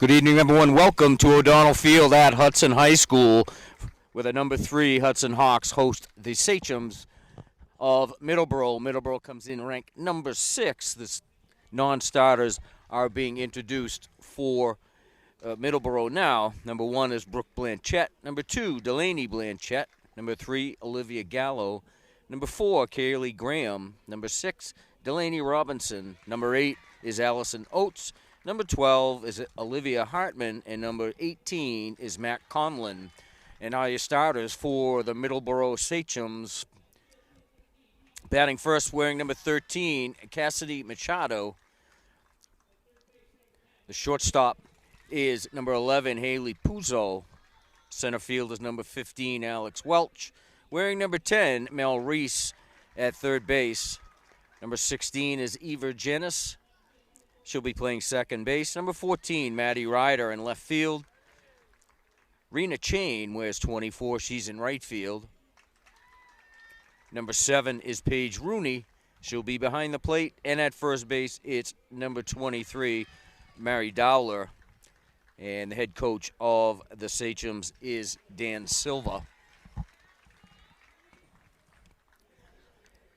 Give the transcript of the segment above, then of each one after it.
Good evening, everyone. Welcome to O'Donnell Field at Hudson High School, where the number 3 Hudson Hawks host the Sachems of Middleborough. Middleborough comes in ranked number 6. The non-starters are being introduced for Middleborough now. Number 1 is Brooke Blanchette. Number 2, Delaney Blanchette. Number 3, Olivia Gallo. Number 4, Kaylee Graham. Number 6, Delaney Robinson. Number 8 is Allison Oates. Number 12 is Olivia Hartman, and number 18 is Matt Conlon. And now your starters for the Middleborough Sachems. Batting first, wearing number 13, Cassidy Machado. The shortstop is number 11, Haley Puzo. Center field is number 15, Alex Welch. Wearing number 10, Mel Reese at third base. Number 16 is Eva Jenis. She'll be playing second base. Number 14, Maddie Ryder in left field. Rena Chain wears 24. She's in right field. Number 7 is Paige Rooney. She'll be behind the plate. And at first base, it's number 23, Mary Dowler. And the head coach of the Sachems is Dan Silva.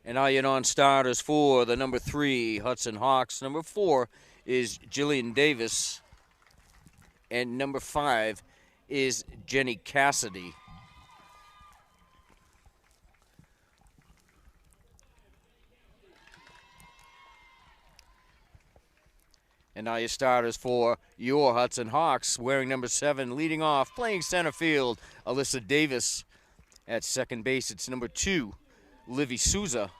And now your non-starters for the number 3 Hudson Hawks. Number 4 is Jillian Davis. And number 5 is Jenny Cassidy. And now your starters for your Hudson Hawks. Wearing number 7, leading off, playing center field, Alyssa Davis. At second base, it's number 2, Livy Souza.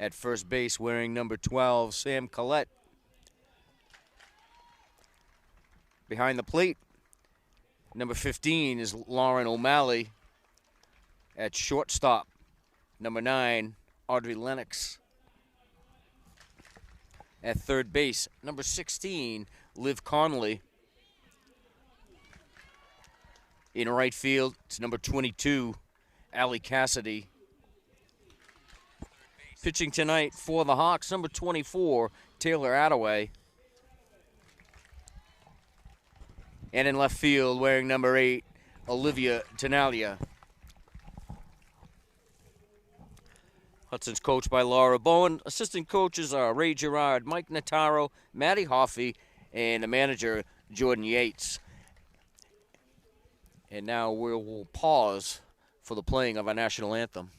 At first base, wearing number 12, Sam Collette. Behind the plate, number 15 is Lauren O'Malley. At shortstop, number 9, Audrey Lennox. At third base, number 16, Liv Connolly. In right field, it's number 22, Allie Cassidy. Pitching tonight for the Hawks, number 24, Taylor Attaway. And in left field, wearing number 8, Olivia Tenalia. Hudson's coached by Laura Bowen. Assistant coaches are Ray Gerard, Mike Notaro, Maddie Hoffey, and the manager, Jordan Yates. And now we'll pause for the playing of our national anthem.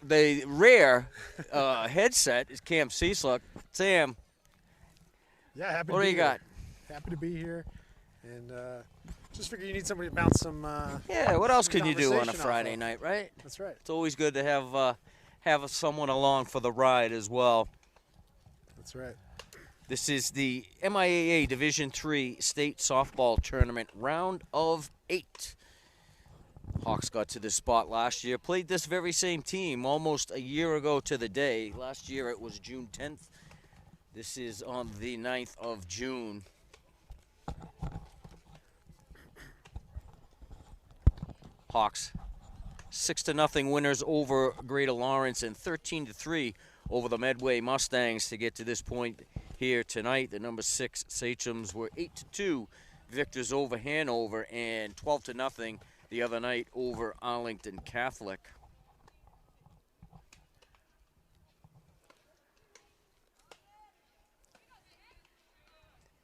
The rare headset is Cam Cieslak. Sam, yeah, happy. What do you got? Happy to be here, and just figure you need somebody to bounce some. Yeah, what else can you do on a conversation Friday off of. night, right? That's right. It's always good to have someone along for the ride as well. That's right. This is the MIAA Division III State Softball Tournament, round of 8. Hawks got to this spot last year, played this very same team almost a year ago to the day. Last year it was June 10th. This is on the 9th of June. Hawks 6-0 winners over Greater Lawrence and 13-3 over the Medway Mustangs to get to this point here tonight. The number 6 Sachems were 8-2 victors over Hanover and 12-0 the other night over Arlington Catholic.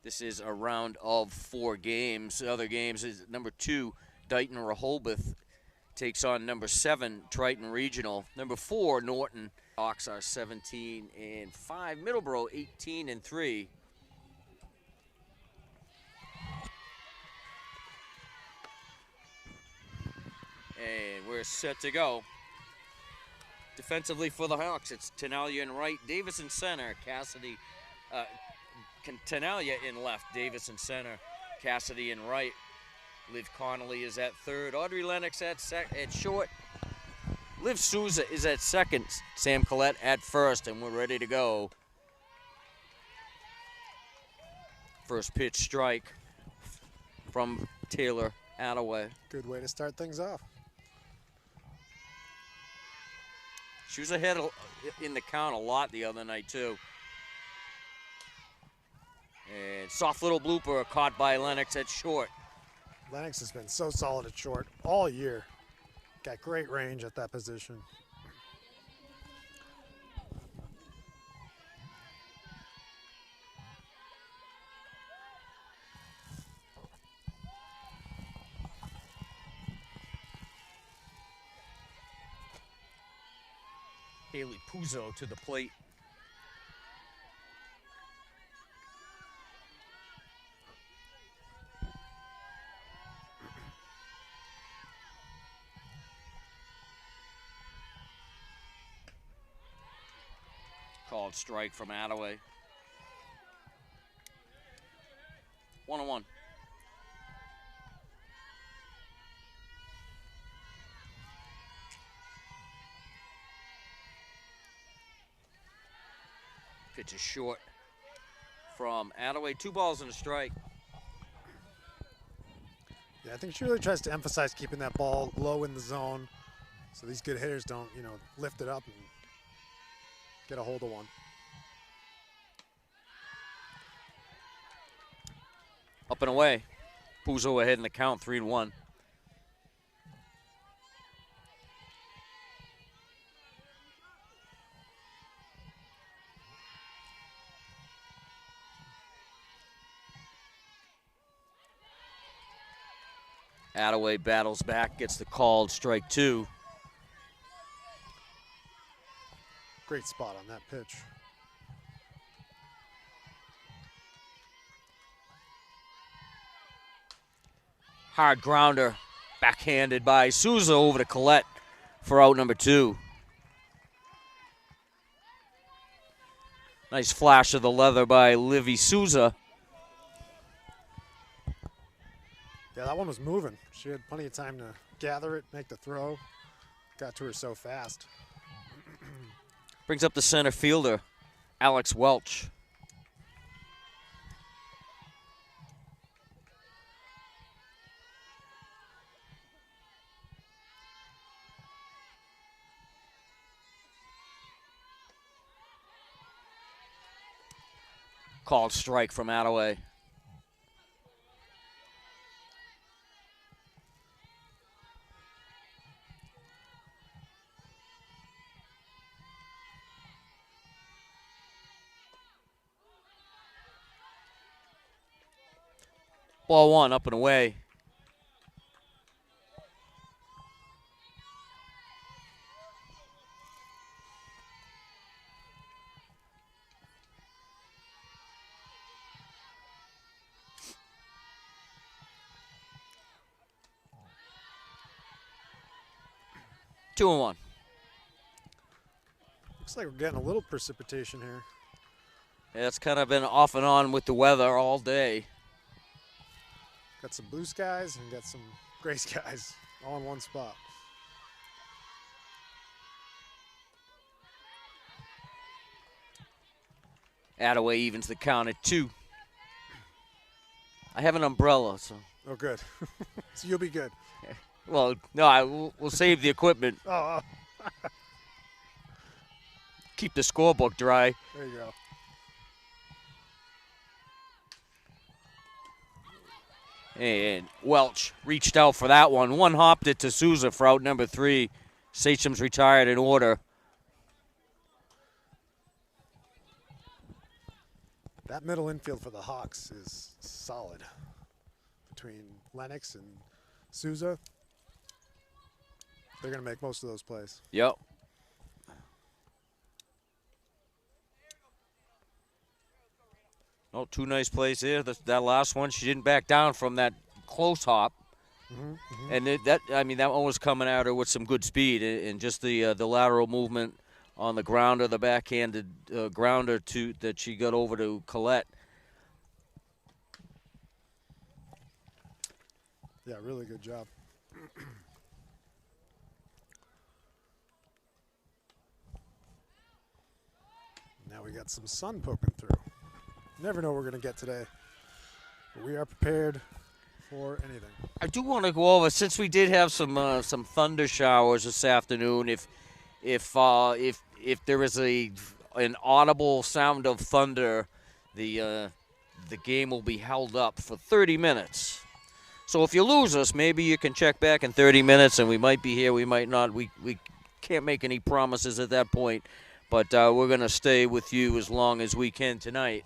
This is a round of 4 games. The other games is number 2, Dighton Rehoboth takes on number 7, Triton Regional. Number 4, Norton. Hawks are 17-5. Middleborough 18-3. And we're set to go. Defensively for the Hawks, it's Tenalia in right, Davis in center, Cassidy. Tenalia in left, Davis in center, Cassidy in right. Liv Connolly is at third, Audrey Lennox at short. Liv Souza is at second, Sam Collette at first, and we're ready to go. First pitch strike from Taylor Attaway. Good way to start things off. She was ahead in the count a lot the other night, too. And soft little blooper caught by Lennox at short. Lennox has been so solid at short all year. Got great range at that position. Haley Puzo to the plate. Called strike from Attaway. 1-1. Pitch is short from Attaway. 2 balls and a strike. Yeah, I think she really tries to emphasize keeping that ball low in the zone so these good hitters don't, lift it up and get a hold of one. Up and away. Puzo ahead in the count, 3-1. Attaway battles back, gets the called strike 2. Great spot on that pitch. Hard grounder, backhanded by Souza over to Collette for out number 2. Nice flash of the leather by Livy Souza. Yeah, that one was moving. She had plenty of time to gather it, make the throw. Got to her so fast. Brings up the center fielder, Alex Welch. Called strike from Attaway. Ball 1, up and away. Two and 1. Looks like we're getting a little precipitation here. Yeah, it's kind of been off and on with the weather all day. Got some blue skies and got some gray skies all in one spot. Attaway evens the count at 2. I have an umbrella, so. Oh, good. So you'll be good. Well, no, we'll save the equipment. Oh. keep the scorebook dry. There you go. And Welch reached out for that one. One hopped it to Souza for out number 3. Sachem's retired in order. That middle infield for the Hawks is solid. Between Lennox and Souza, they're going to make most of those plays. Yep. Oh, 2 nice plays there. That last one, she didn't back down from that close hop. And that one was coming at her with some good speed, and just the lateral movement on the grounder, the backhanded grounder that she got over to Collette. Yeah, really good job. Now we got some sun poking through. Never know what we're going to get today, but we are prepared for anything. I do want to go over, since we did have some thunder showers this afternoon. If there is an audible sound of thunder, the game will be held up for 30 minutes. So if you lose us, maybe you can check back in 30 minutes, and we might be here, we might not. We can't make any promises at that point, but we're going to stay with you as long as we can tonight.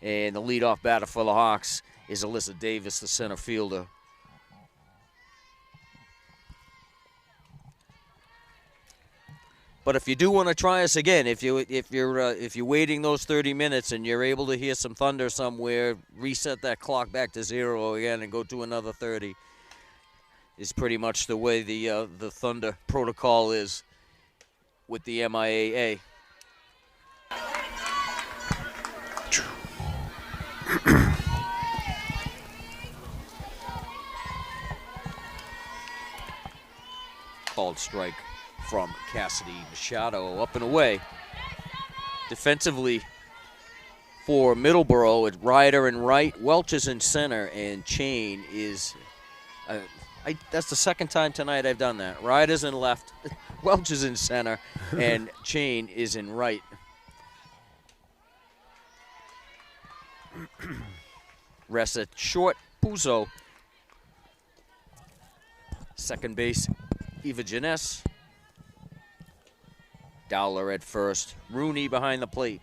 And the leadoff batter for the Hawks is Alyssa Davis, the center fielder. But if you do want to try us again, if you're waiting those 30 minutes and you're able to hear some thunder somewhere, reset that clock back to 0 again and go to another 30. Is pretty much the way the thunder protocol is with the MIAA. Called strike from Cassidy Machado, up and away. Defensively for Middleborough, it's Ryder in right, Welch is in center, and Chain is that's the second time tonight I've done that. Ryder's in left, Welch is in center, and Chain is in right. Rest at short, Puzo. Second base, Eva Janess. Dowler at first. Rooney behind the plate.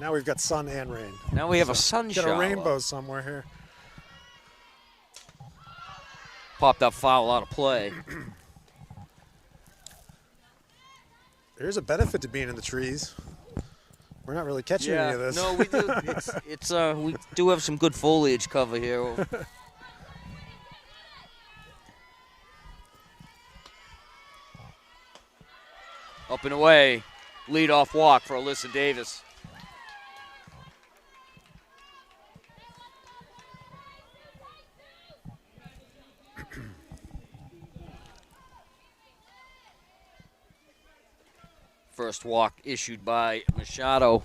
Now we've got sun and rain. Now we have a sun shower. Got a rainbow somewhere here. Popped up foul out of play. There's a benefit to being in the trees. We're not really catching any of this. No, we do. We do have some good foliage cover here. Up and away. Leadoff walk for Alyssa Davis. First walk issued by Machado.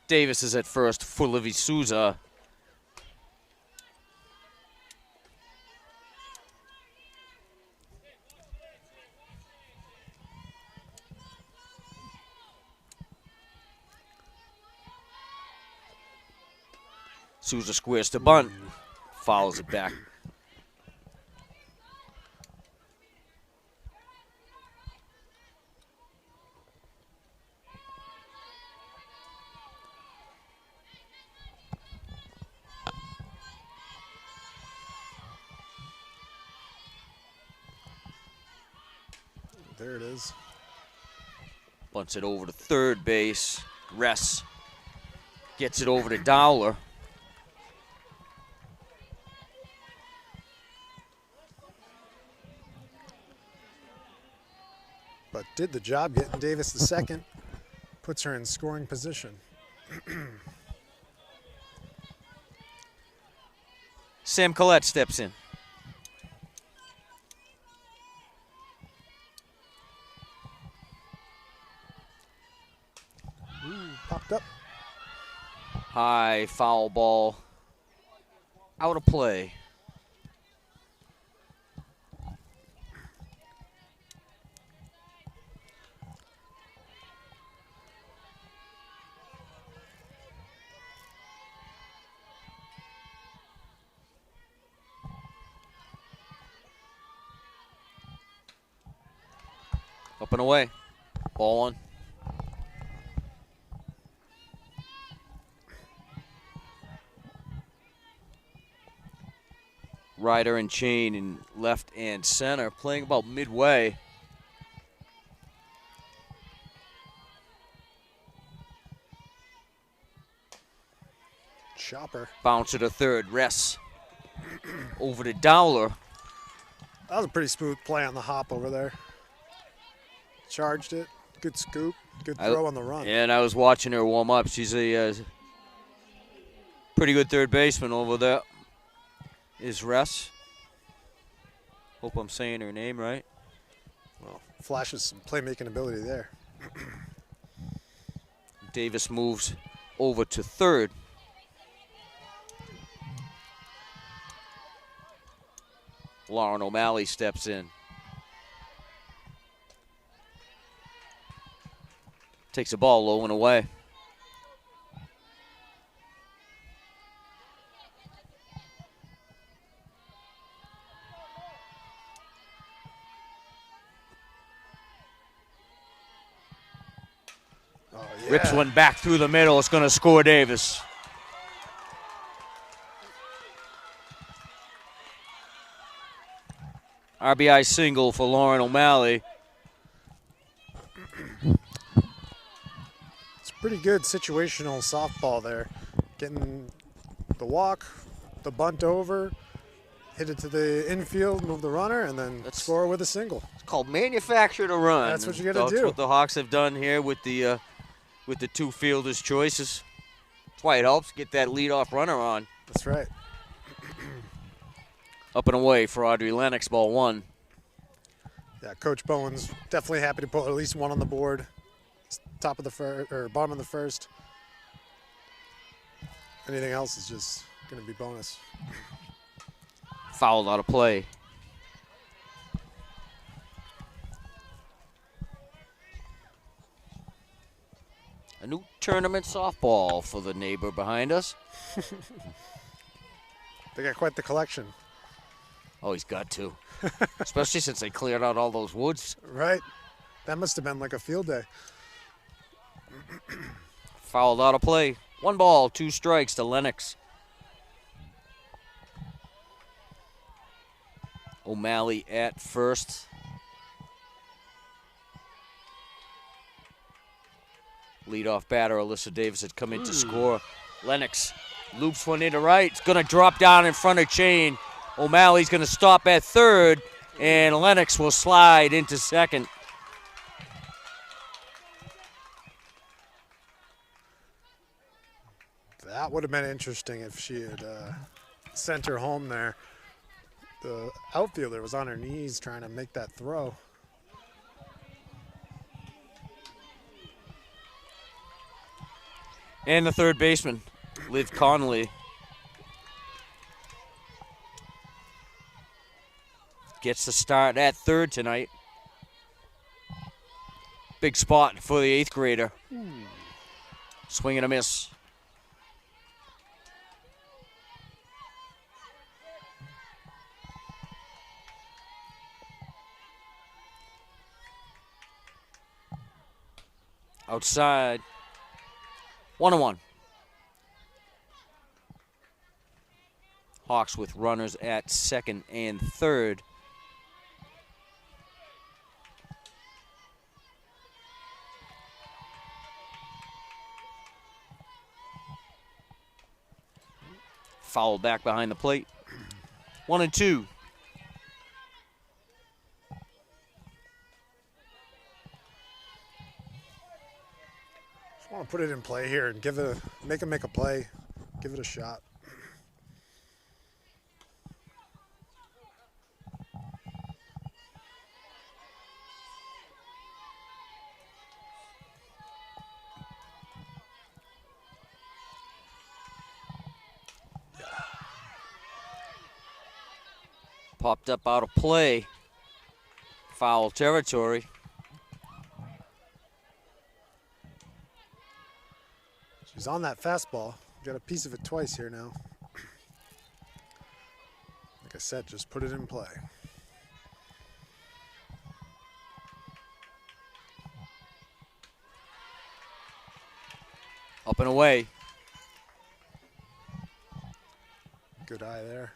Davis is at first for Livy Souza. Souza squares to bunt, fouls it back. There it is. Bunts it over to third base. Ress gets it over to Dowler. But did the job getting Davis the second. Puts her in scoring position. Sam Collette steps in. Ooh, popped up. High foul ball. Out of play. Up and away. Ball on. Ryder and Chain in left and center, playing about midway. Chopper. Bouncer to third. Rests. Over to Dowler. That was a pretty smooth play on the hop over there. Charged it. Good scoop. Good throw on the run. And I was watching her warm up. She's a pretty good third baseman over there. Is Ress. Hope I'm saying her name right. Well, flashes some playmaking ability there. Davis moves over to third. Lauren O'Malley steps in. Takes the ball low and away. Oh, yeah. Rips one back through the middle. It's going to score Davis. RBI single for Lauren O'Malley. It's pretty good situational softball there. Getting the walk, the bunt over, hit it to the infield, move the runner, and then score with a single. It's called manufacture to run. That's what you got to do. That's what the Hawks have done here with the two fielders' choices. That's why it helps get that leadoff runner on. That's right. Up and away for Audrey Lennox, ball one. Yeah, Coach Bowen's definitely happy to put at least one on the board. Top of the first or bottom of the first. Anything else is just going to be bonus. Fouled out of play. A new tournament softball for the neighbor behind us. They got quite the collection. Oh, he's got to. Especially since they cleared out all those woods. Right. That must have been like a field day. Fouled out of play. 1 ball, 2 strikes to Lennox. O'Malley at first. Leadoff batter Alyssa Davis had come in to score. Lennox loops one into right. It's going to drop down in front of Chain. O'Malley's going to stop at third, and Lennox will slide into second. That would have been interesting if she had sent her home there. The outfielder was on her knees trying to make that throw. And the third baseman, Liv Connolly, gets the start at third tonight. Big spot for the 8th grader. Swing and a miss. Outside. 1-1. Hawks with runners at second and third. Foul back behind the plate. 1-2. Just want to put it in play here and give it make a play, give it a shot. Popped up out of play. Foul territory. She's on that fastball. Got a piece of it twice here now. Like I said, just put it in play. Up and away. Good eye there.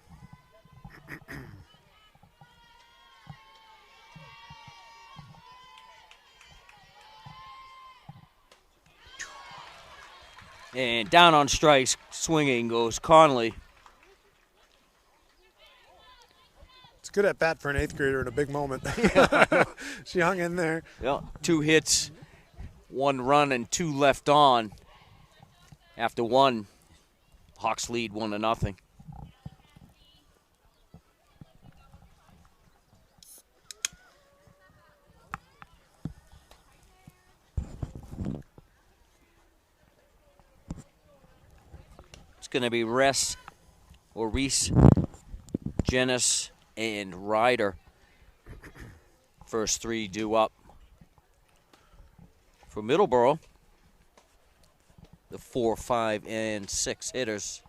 And down on strikes, swinging goes Conley. It's good at bat for an 8th grader in a big moment. She hung in there. Yeah, 2 hits, 1 run, and 2 left on. After 1, Hawks lead 1-0. It's going to be Reese, Jenis, and Ryder. First 3 due up for Middleborough. The 4, 5, and 6 hitters.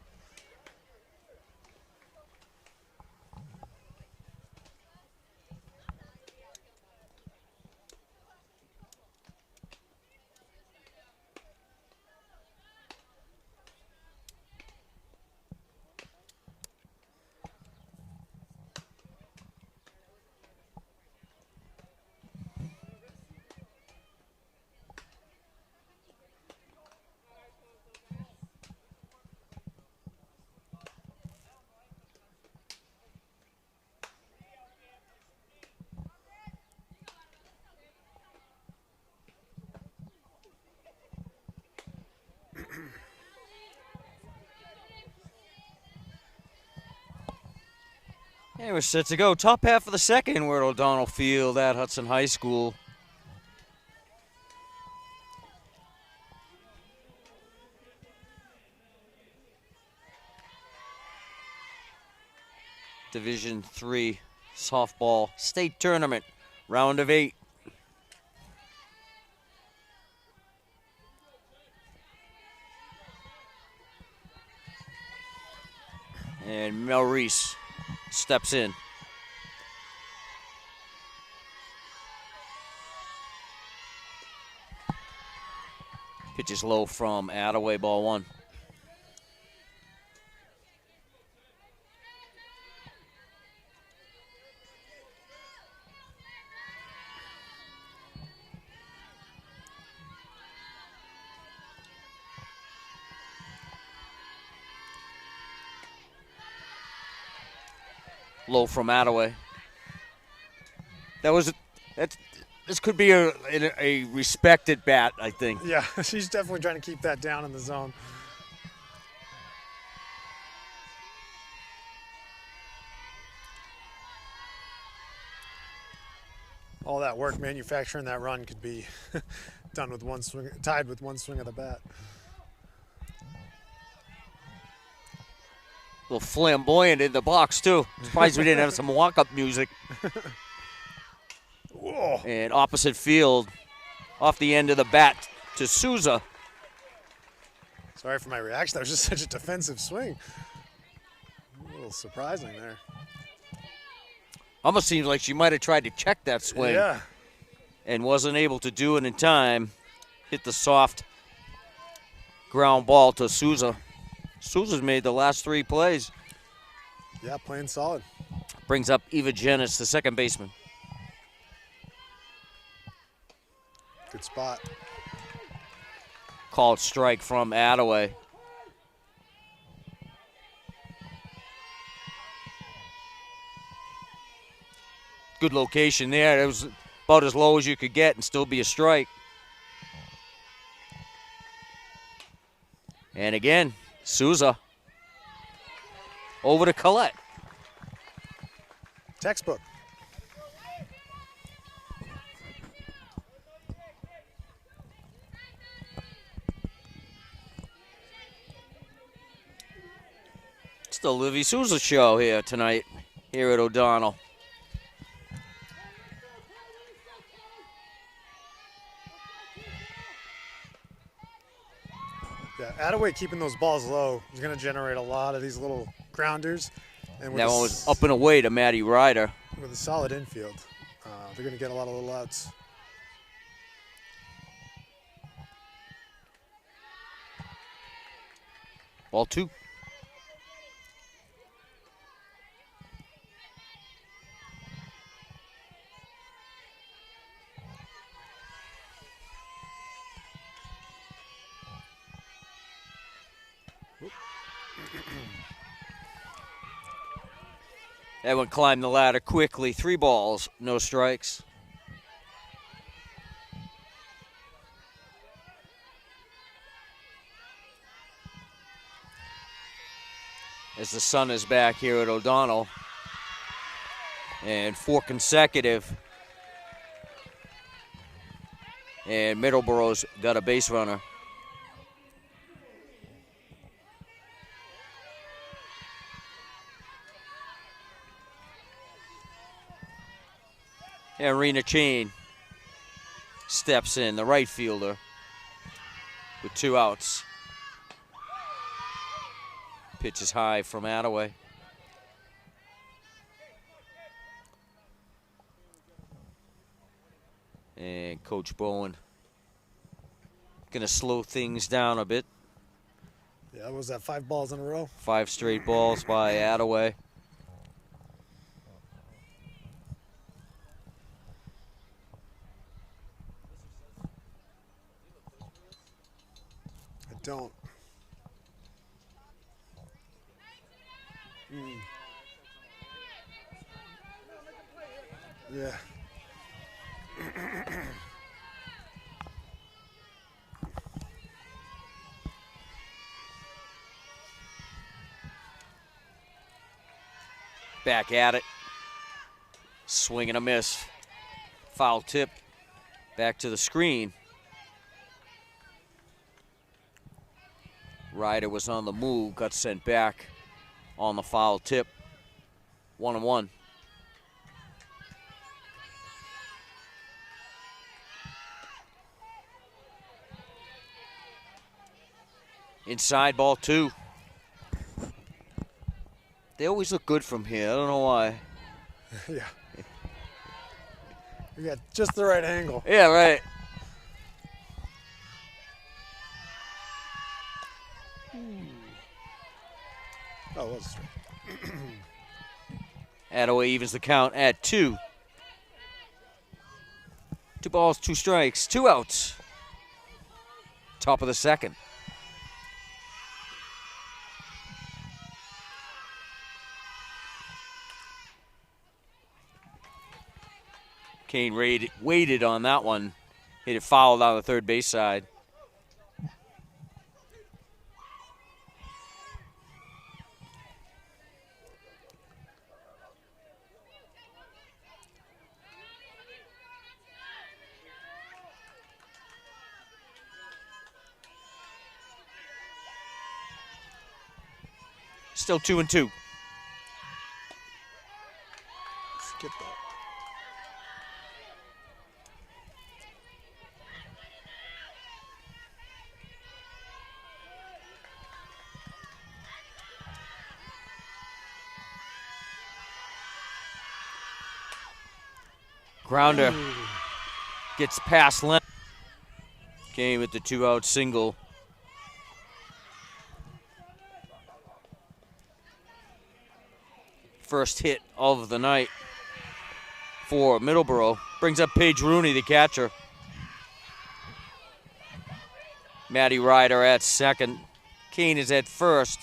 And we're set to go. Top half of the second. We're at O'Donnell Field at Hudson High School. Division III softball state tournament, round of 8. And Maurice steps in. Pitches low from Attaway, ball 1. Low from Attaway. This could be a respected bat, I think. Yeah, she's definitely trying to keep that down in the zone. All that work manufacturing that run could be done with one swing, tied with one swing of the bat. A little flamboyant in the box, too. Surprised we didn't have some walk-up music. Whoa. And opposite field, off the end of the bat to Souza. Sorry for my reaction. That was just such a defensive swing. A little surprising there. Almost seems like she might have tried to check that swing. Yeah. And wasn't able to do it in time. Hit the soft ground ball to Souza. Souza's made the last 3 plays. Yeah, playing solid. Brings up Eva Jenis, the second baseman. Good spot. Called strike from Attaway. Good location there. It was about as low as you could get and still be a strike. And again, Souza over to Collette. Textbook. It's the Livy Souza show here tonight, here at O'Donnell. Yeah, Attaway keeping those balls low is going to generate a lot of these little grounders. And with That one was up and away to Maddie Ryder. With a solid infield, they're going to get a lot of little outs. Ball 2. That one climbed the ladder quickly. 3 balls, no strikes. As the sun is back here at O'Donnell. And 4 consecutive. And Middleborough's got a base runner. And Rena Chain steps in, the right fielder, with 2 outs. Pitch is high from Attaway. And Coach Bowen gonna slow things down a bit. Yeah, was that 5 balls in a row? 5 straight balls by Attaway. I don't. Yeah. Back at it. Swing and a miss. Foul tip. Back to the screen. Ryder was on the move, got sent back on the foul tip. 1-1. Inside, ball 2. They always look good from here. I don't know why. Yeah. You got just the right angle. Yeah, right. Oh, it was straight. Attaway evens the count at 2. 2 balls, 2 strikes, 2 outs. Top of the second. Kane waited on that one. Hit it foul down the third base side. Still 2-2. Skip that. Grounder gets past Len. Came with the 2-out single. First hit of the night for Middleborough. Brings up Paige Rooney, the catcher. Maddie Ryder at second. Kane is at first.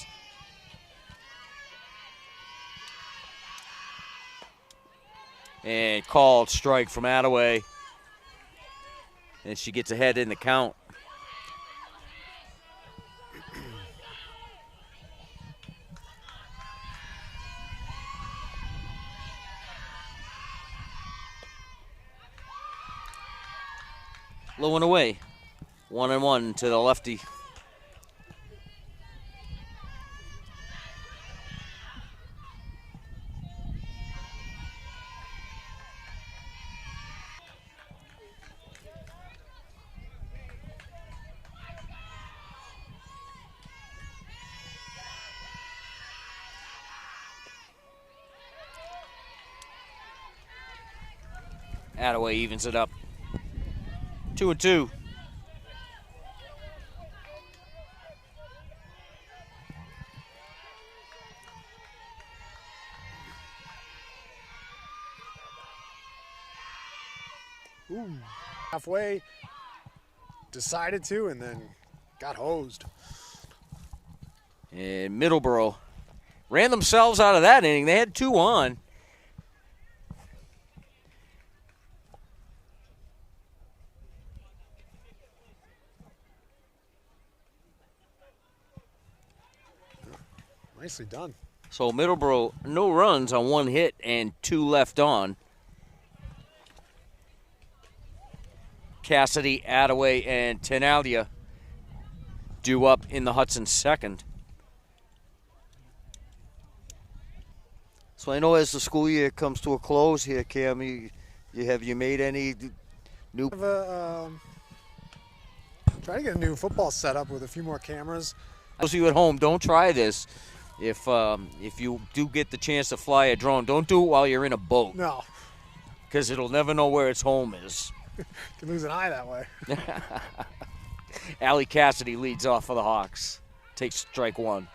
And called strike from Attaway. And she gets ahead in the count. Low and away. 1-1 to the lefty. Attaway evens it up. 2-2. Ooh. Halfway, decided to, and then got hosed. And Middleborough ran themselves out of that inning. They had 2 on. Nicely done. So Middleborough, no runs on 1 hit and 2 left on. Cassidy, Attaway, and Tenalia due up in the Hudson second. So I know as the school year comes to a close here, Cam, have you made any new? Try to get a new football setup with a few more cameras. Those of you at home, don't try this. If you do get the chance to fly a drone, don't do it while you're in a boat. No. Because it'll never know where its home is. You can lose an eye that way. Allie Cassidy leads off for the Hawks. Takes strike 1.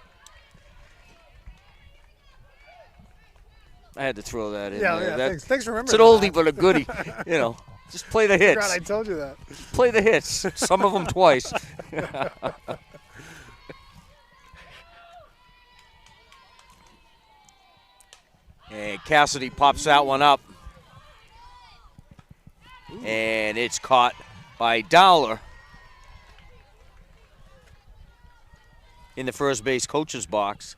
I had to throw that in there. Yeah, thanks for remembering. It's an oldie but a goodie. You know, just play the hits. I told you that. Play the hits. Some of them twice. And Cassidy pops that one up. Ooh. And it's caught by Dowler in the first base coach's box.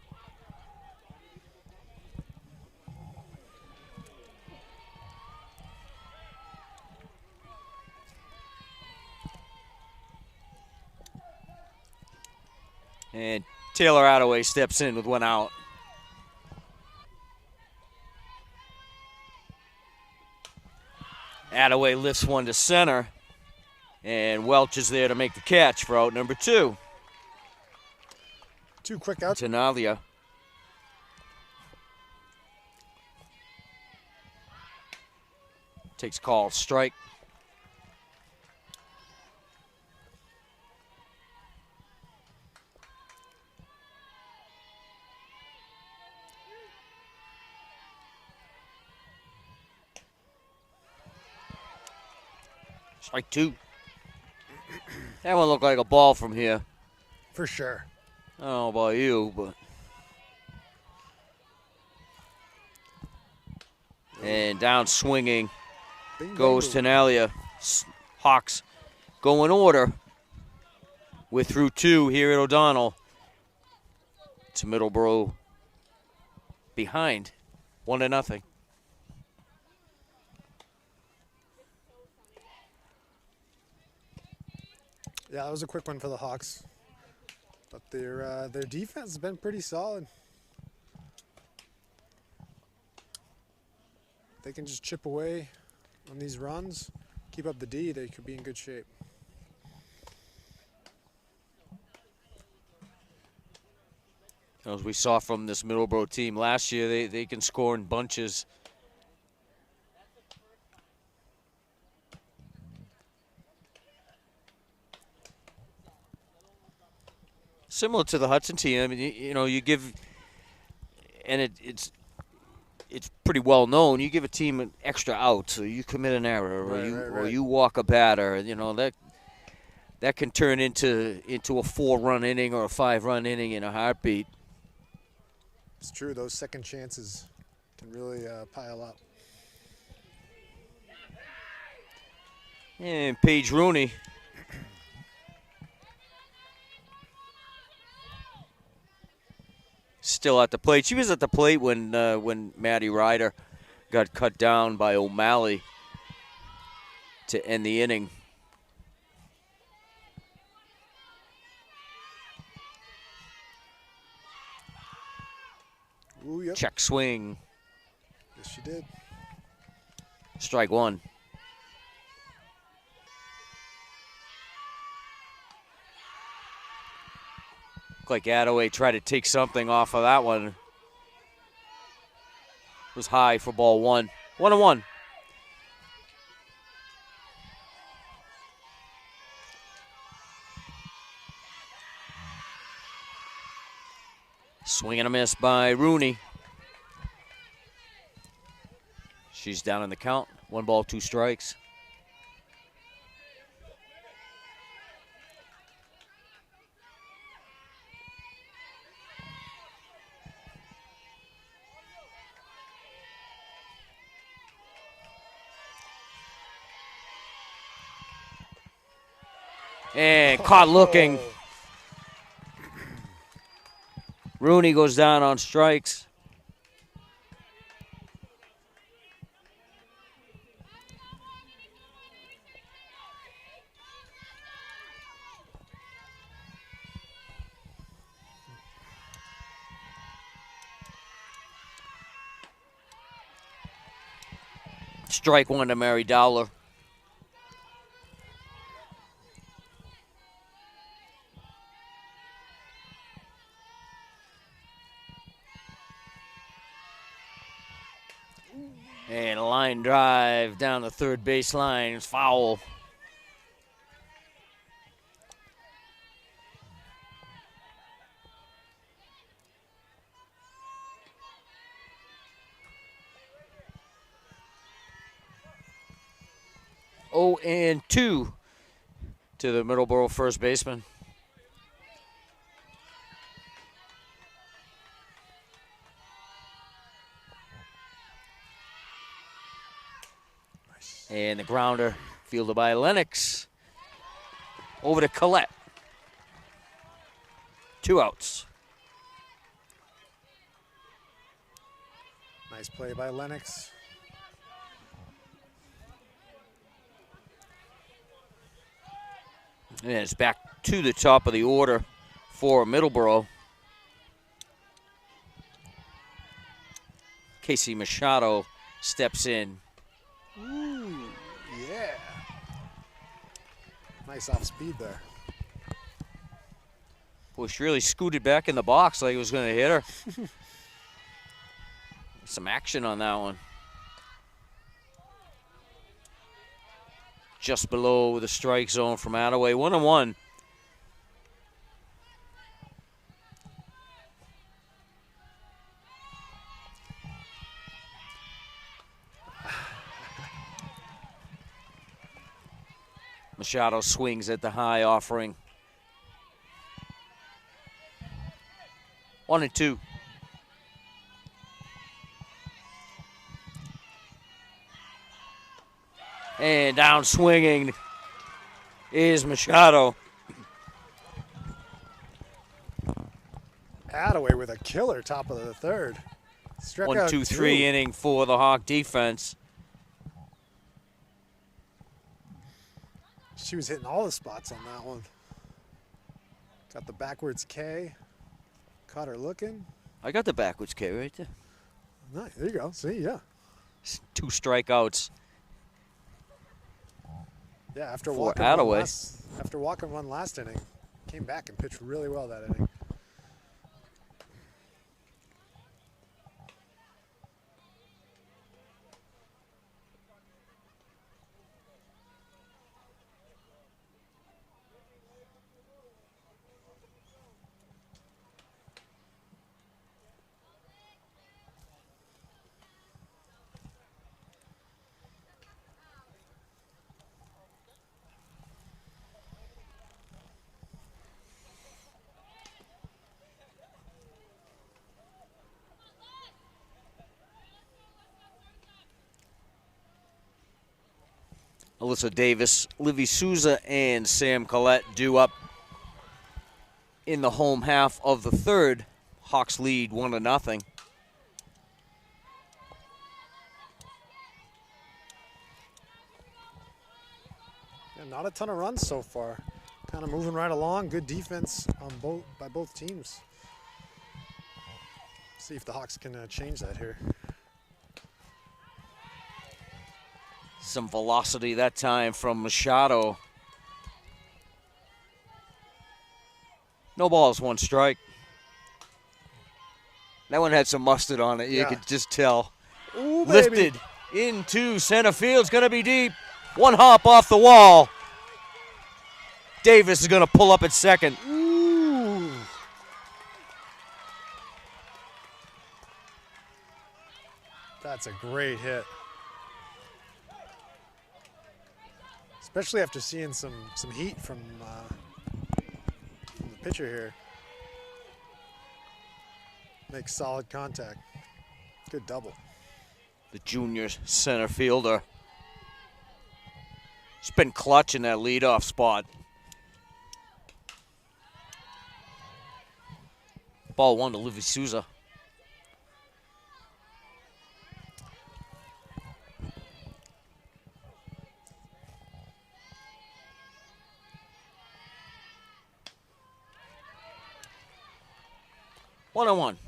And Taylor Attaway steps in with 1 out. Attaway lifts 1 to center, and Welch is there to make the catch for out number 2. 2 quick outs. Tenalia. Takes call, strike. Strike 2. That one looked like a ball from here. For sure. I don't know about you, but. And down swinging goes Tenalia. Hawks go in order. We're through 2 here at O'Donnell. It's Middleborough behind 1-0. Yeah, that was a quick one for the Hawks. But their defense has been pretty solid. They can just chip away on these runs, keep up the D, they could be in good shape. As we saw from this Middleborough team last year, they can score in bunches. Similar to the Hudson team, I mean, you know, you give, and it's pretty well known. You give a team an extra out, so you commit an error, or you walk a batter. You know that can turn into a 4-run inning or a 5-run inning in a heartbeat. It's true; those second chances can really pile up. And Paige Rooney. Still at the plate. She was at the plate when Maddie Ryder got cut down by O'Malley to end the inning. Ooh, yep. Check swing. Yes, she did. Strike 1. Looked like Attaway tried to take something off of that one. It was high for ball 1. 1-1. Swing and a miss by Rooney. She's down in the count. 1 ball, 2 strikes. And caught looking. Rooney goes down on strikes. Strike one to Mary Dowler. And a line drive down the third baseline. It's foul. Oh, and 2 to the Middleborough first baseman. And the grounder fielded by Lennox. Over to Collette. 2 outs. Nice play by Lennox. And it's back to the top of the order for Middleborough. Casey Machado steps in. Ooh, yeah. Nice off speed there. Boy, she really scooted back in the box like he was going to hit her. Some action on that one. Just below the strike zone from Attaway. 1-1. Machado swings at the high offering. 1-2. And down swinging is Machado. Attaway with a killer top of the third. Struck out 1-2-3 inning for the Hawk defense. She was hitting all the spots on that one. Got the backwards K. Caught her looking. I got the backwards K right there. Nice. There you go. See, yeah. 2 strikeouts. Yeah, after for walking Attaway. one last inning, came back and pitched really well that inning. Alyssa Davis, Livy Souza, and Sam Collette due up in the home half of the third. Hawks lead 1-0. Yeah, not a ton of runs so far. Kind of moving right along. Good defense on by both teams. See if the Hawks can change that here. Some velocity that time from Machado. No balls, 1 strike. That one had some mustard on it. You could just tell. Ooh, Lifted into center field. It's going to be deep. 1 hop off the wall. Davis is going to pull up at second. Ooh. That's a great hit. Especially after seeing some heat from the pitcher here. Makes solid contact. Good double. The junior center fielder. It's been clutch in that leadoff spot. Ball 1 to Livy Souza. One on one.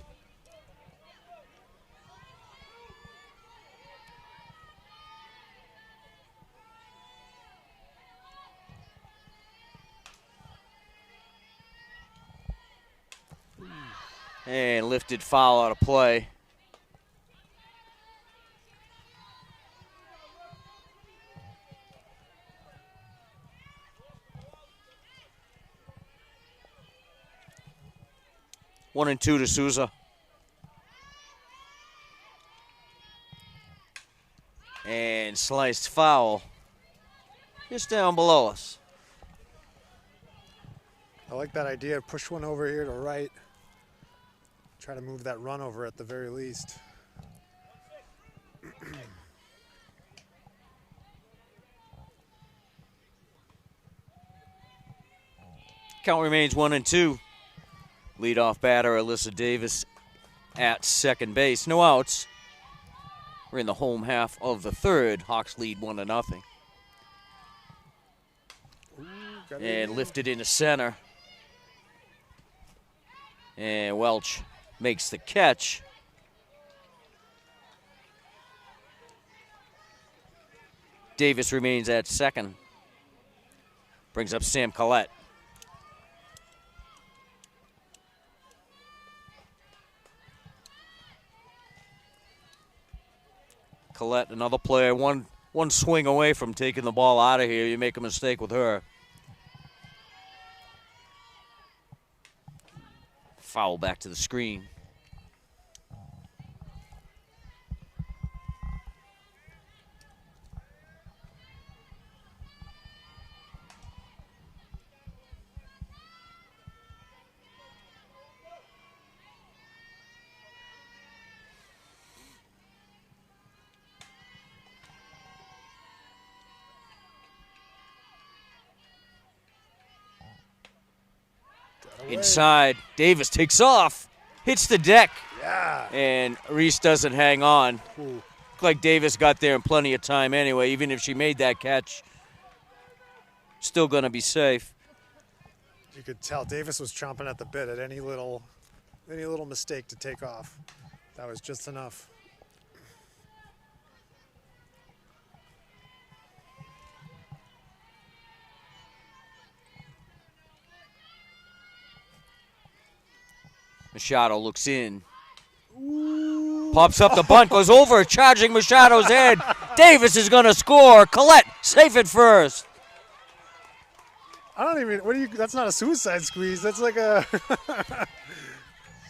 And lifted foul out of play. One and two to Souza. And sliced foul just down below us. I like that idea. Push one over here to right. Try to move that run over at the very least. Count remains 1 and 2. Leadoff batter Alyssa Davis at second base. No outs. We're in the home half of the third. Hawks lead 1-0. And lifted into center. And Welch makes the catch. Davis remains at second. Brings up Sam Collette. Collette, another player, one swing away from taking the ball out of here. You make a mistake with her. Foul back to the screen. Inside, Davis takes off, hits the deck, and Reese doesn't hang on. Looked like Davis got there in plenty of time anyway. Even if she made that catch, still going to be safe. You could tell Davis was chomping at the bit at any little mistake to take off. That was just enough. Machado looks in. Pops up the bunt, goes over, charging Machado's head. Davis is going to score. Collette, safe at first. I don't even, that's not a suicide squeeze. That's like a,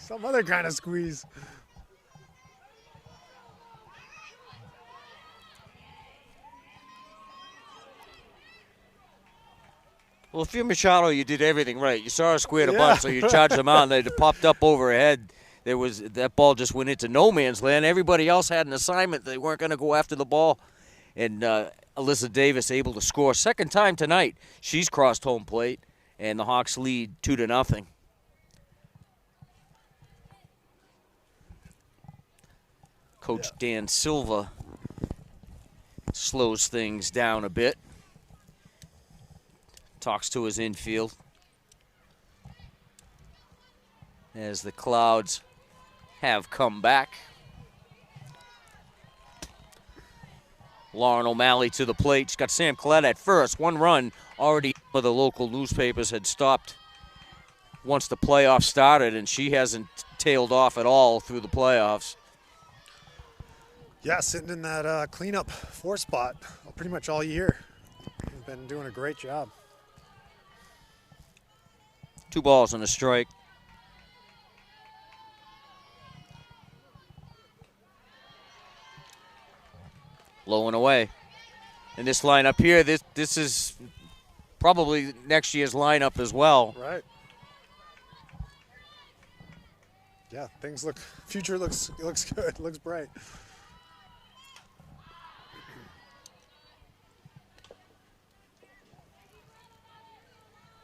some other kind of squeeze. Well, if you're Machado, you did everything right. You saw her square the bunt, so you charged them out, and they popped up over her head. That ball just went into no man's land. Everybody else had an assignment. They weren't going to go after the ball. And Alyssa Davis able to score. Second time tonight, she's crossed home plate, and the Hawks lead 2-0. Coach Dan Silva slows things down a bit. Talks to his infield as the Clouds have come back. Lauren O'Malley to the plate. She's got Sam Collette at first. One run already for the local newspapers had stopped once the playoffs started, and she hasn't tailed off at all through the playoffs. Yeah, sitting in that cleanup 4 spot pretty much all year. He's been doing a great job. 2 balls and a strike. Low and away. And this lineup here, this is probably next year's lineup as well. Right. Yeah, future looks good, looks bright.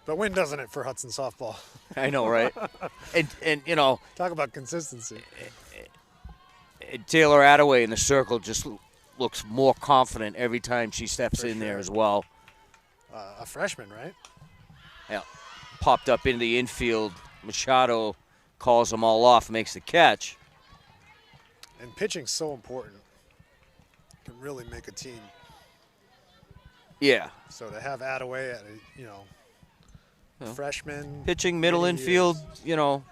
But when doesn't it for Hudson softball? I know, right? and you know, talk about consistency. Taylor Attaway in the circle just looks more confident every time she steps For in there sure. as well. A freshman, right? Yeah, popped up into the infield. Machado calls them all off, makes the catch. And pitching's so important. Can really make a team. Yeah. So to have Attaway at freshman, Pitching, middle many infield, years, you know.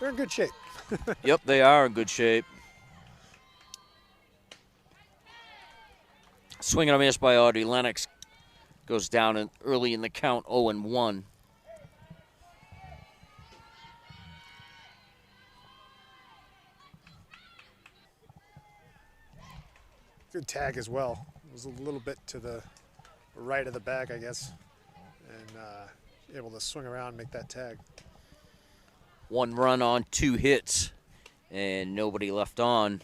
they're in good shape. Yep, they are in good shape. Swing and a miss by Audrey Lennox. Goes down early in the count, 0-1. Good tag as well. It was a little bit to the right of the bag, I guess, and able to swing around and make that tag. 1 run on 2 hits, and nobody left on.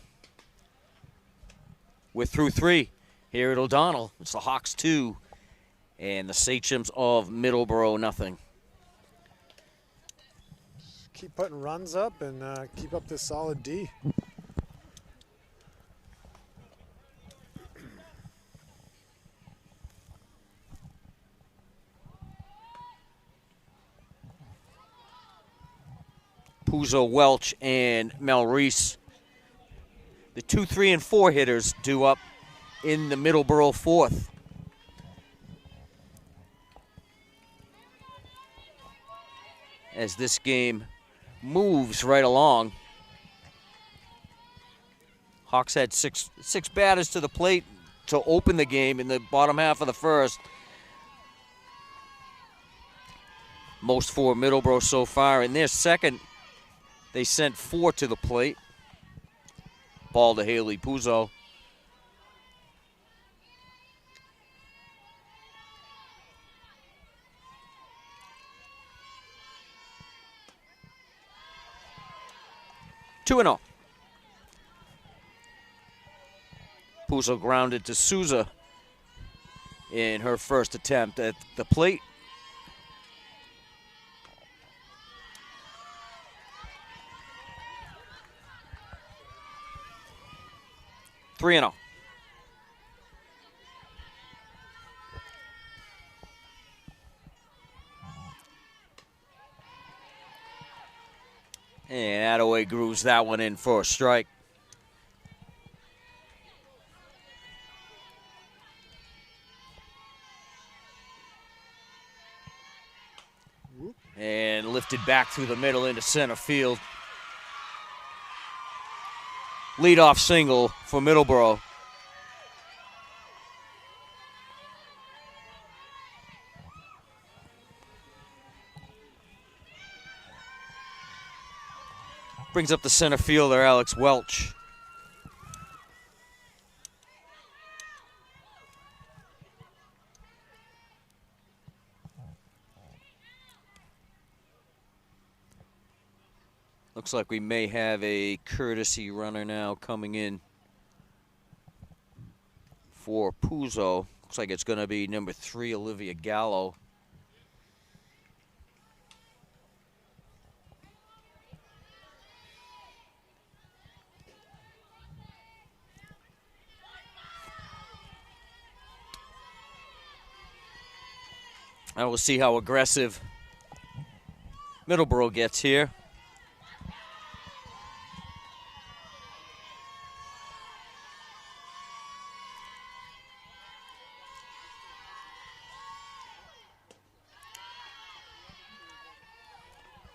We're through 3 here at O'Donnell. It's the Hawks 2 and the Sachems of Middleborough nothing. Keep putting runs up and keep up this solid D. Puzo, Welch, and Mel Reese. The 2, 3, and 4 hitters due up in the Middleborough 4th. As this game moves right along. Hawks had six batters to the plate to open the game in the bottom half of the first. Most for Middleborough so far. In their second, they sent 4 to the plate. Ball to Haley Puzo. Two and 0. Puzo grounded to Souza in her first attempt at the plate. Three and 0. And Attaway grooves that one in for a strike. And lifted back through the middle into center field. Leadoff single for Middleborough. Brings up the center fielder, Alex Welch. Looks like we may have a courtesy runner now coming in for Puzo. Looks like it's going to be number 3, Olivia Gallo. And we'll see how aggressive Middleborough gets here.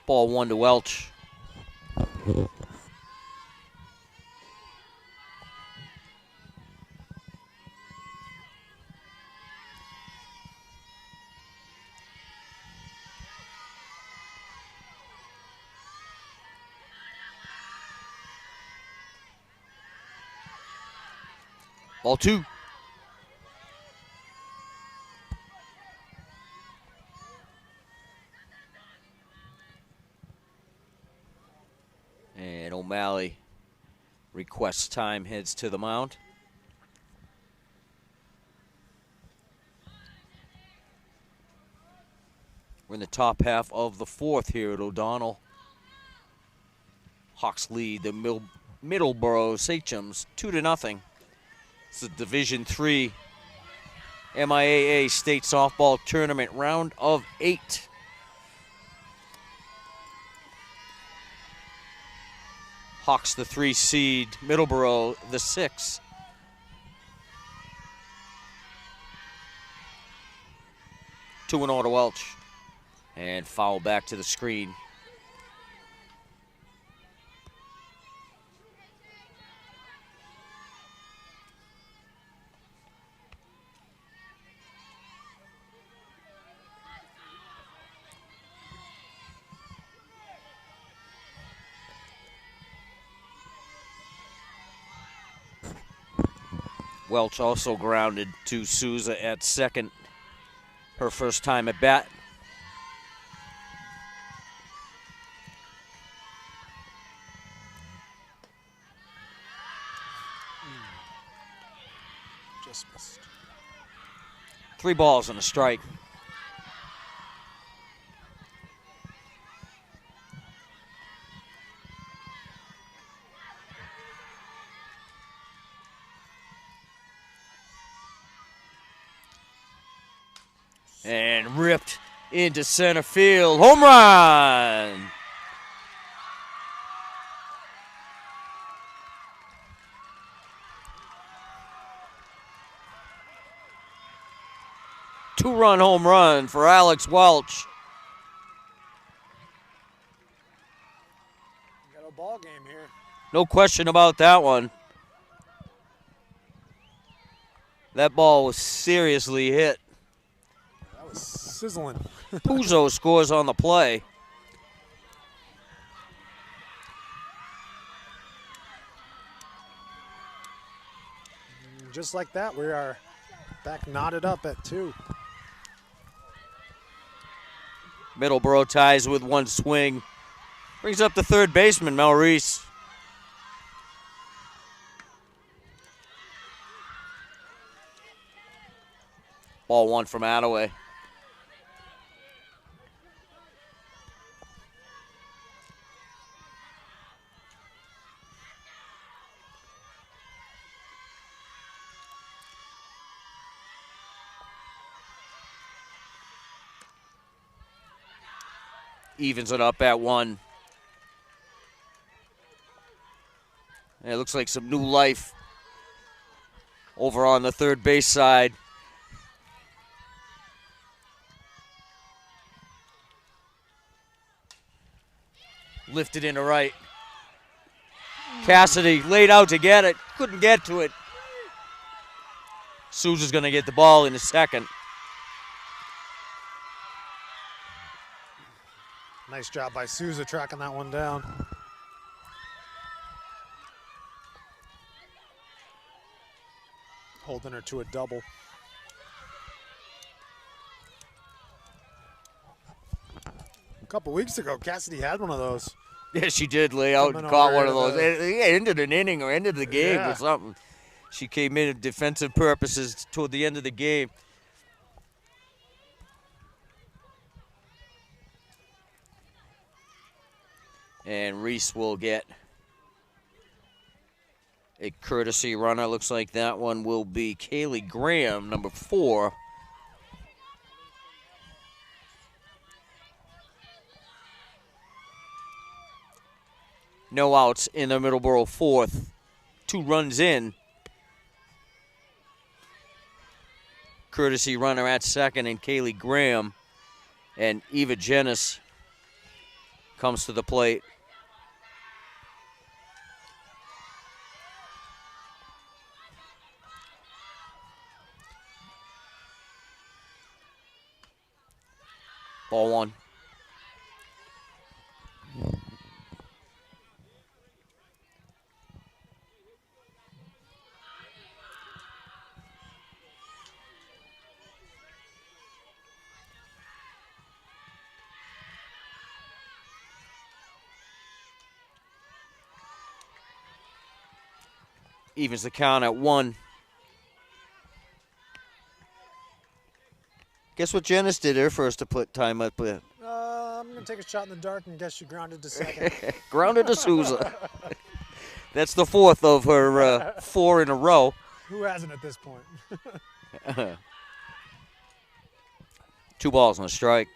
Ball 1 to Welch. Ball 2. And O'Malley requests time, heads to the mound. We're in the top half of the fourth here at O'Donnell. Hawks lead the Middleborough Sachems 2-0. It's a Division III MIAA State Softball Tournament round of 8. Hawks the 3 seed, Middleborough the 6. Two and to Welch. And foul back to the screen. Welch also grounded to Souza at second. Her first time at bat. Just missed. 3 balls and a strike. And ripped into center field. Home run! Two-run home run for Alex Welch. Got a ball game here. No question about that one. That ball was seriously hit. That was sizzling. Puzo scores on the play. Just like that, we are back knotted up at 2. Middleborough ties with 1 swing. Brings up the third baseman, Mel Reese. Ball 1 from Attaway. Evens it up at 1. And it looks like some new life over on the third base side. Lifted into right. Cassidy laid out to get it. Couldn't get to it. Souza's going to get the ball in a second. Nice job by Souza tracking that one down. Holding her to a double. A couple weeks ago, Cassidy had one of those. Yeah, she did lay out and caught one of those. It ended an inning or ended the game or something. She came in at defensive purposes toward the end of the game. And Reese will get a courtesy runner. Looks like that one will be Kaylee Graham, number 4. No outs in the Middleborough 4th. 2 runs in. Courtesy runner at second, and Kaylee Graham. And Eva Jennis comes to the plate. Ball 1. Evens the count at 1. Guess what Janice did her first to put time up with? I'm going to take a shot in the dark and guess she grounded to second. Grounded to Souza. That's the fourth of her 4 in a row. Who hasn't at this point? 2 balls and a strike.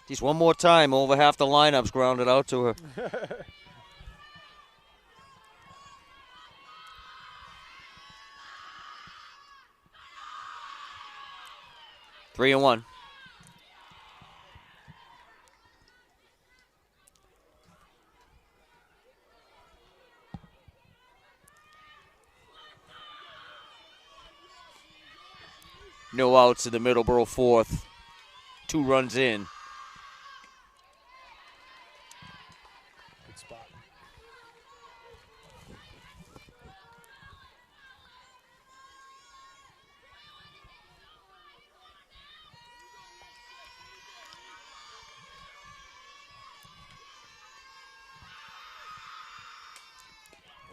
Just one more time, over half the lineup's grounded out to her. 3-1. No outs in the Middleborough fourth. 2 runs in. Good spot.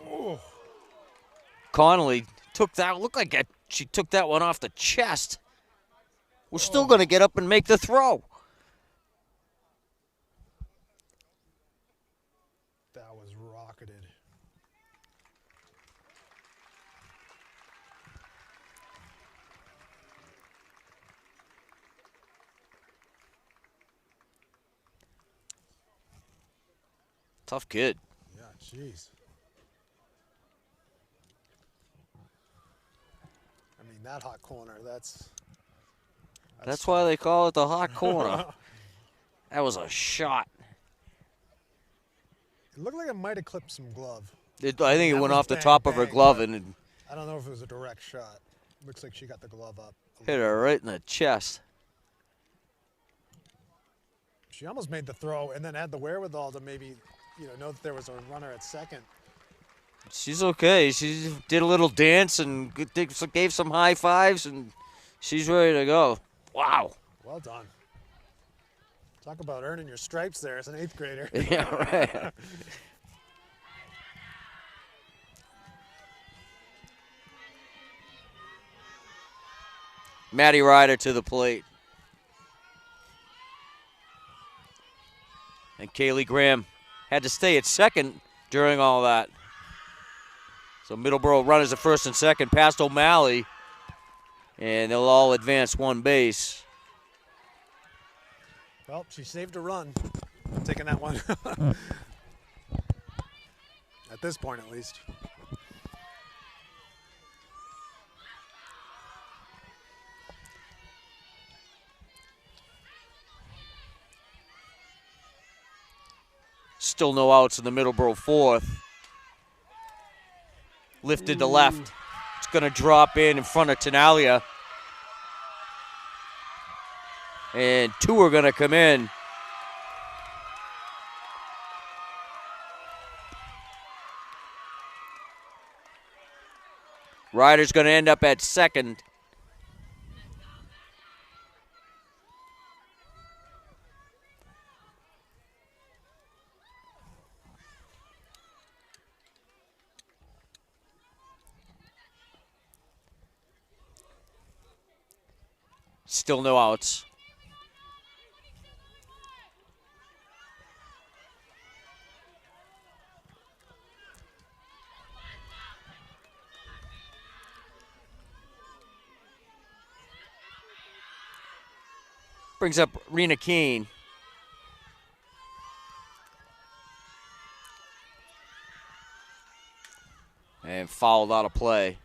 Oh. Connolly took that. Looked like she took that one off the chest. We're still going to get up and make the throw. That was rocketed. Tough kid. Yeah, jeez. I mean, that hot corner, that's why they call it the hot corner. That was a shot. It looked like it might have clipped some glove. I think it went was off the bang, top of her bang, glove but and I don't know if it was a direct shot. Looks like she got the glove up. hit her right in the chest. She almost made the throw and then had the wherewithal to maybe, know that there was a runner at second. She's okay. She did a little dance and gave some high fives, and she's ready to go. Wow. Well done. Talk about earning your stripes there as an 8th grader. Yeah, right. Maddie Ryder to the plate. And Kaylee Graham had to stay at second during all that. So Middleborough runners at first and second past O'Malley. And they'll all advance 1 base. Well, she saved a run. I'm taking that one. At this point, at least. Still no outs in the Middleborough fourth. Lifted to left. It's going to drop in front of Tenalia. And 2 are going to come in. Ryder's going to end up at second. Still no outs. Brings up Rena Keene. And fouled out of play.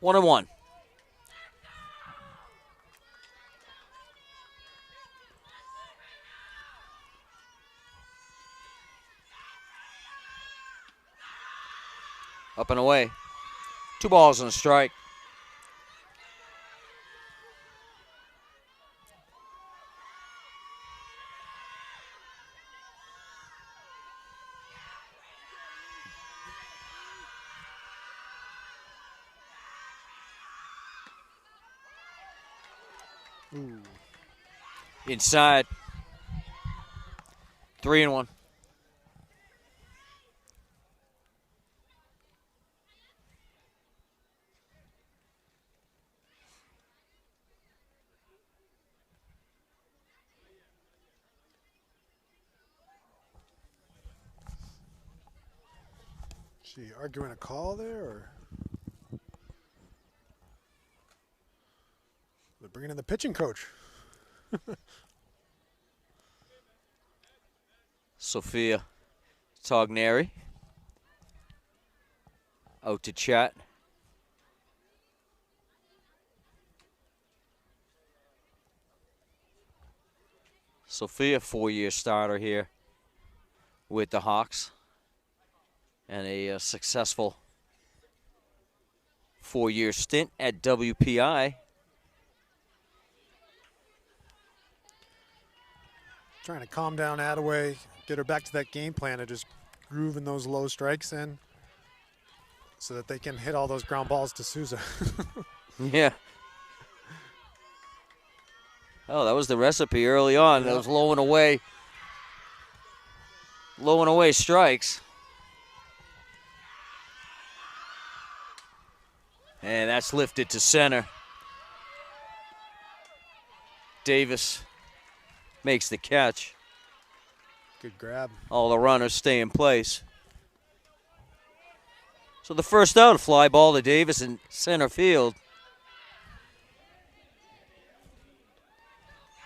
One and one. Up and away. 2 balls and a strike. Ooh. Inside. 3-1. She arguing a call there, or they're bringing in the pitching coach? Sophia Togneri. Out to Chet. Sophia, 4-year starter here with the Hawks. And a successful 4-year stint at WPI. Trying to calm down Attaway, get her back to that game plan of just grooving those low strikes in so that they can hit all those ground balls to Souza. Yeah. Oh, that was the recipe early on. That was low and away strikes. And that's lifted to center. Davis makes the catch. Good grab. All the runners stay in place. So the first out, a fly ball to Davis in center field.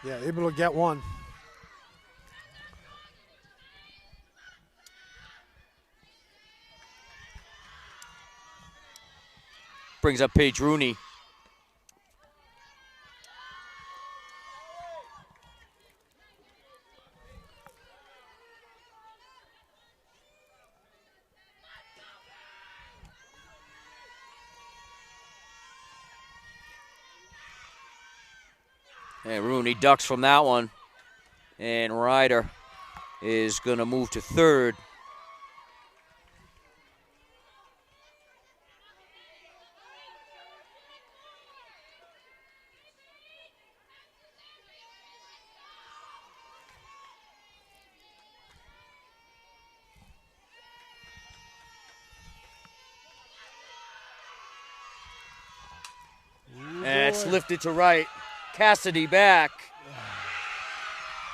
Yeah, able to get one. Brings up Paige Rooney. And Rooney ducks from that one. And Ryder is going to move to third. And it's lifted to right. Cassidy back.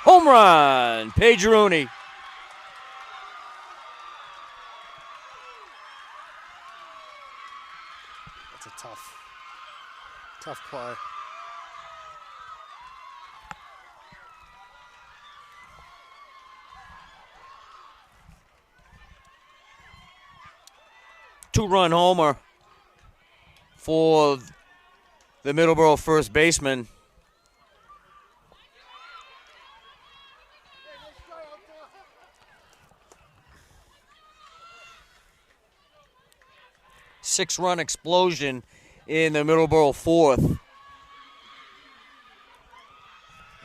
Home run, Paige Rooney. That's a tough play. Two-run homer for the Middleborough first baseman. Six-run explosion in the Middleborough fourth.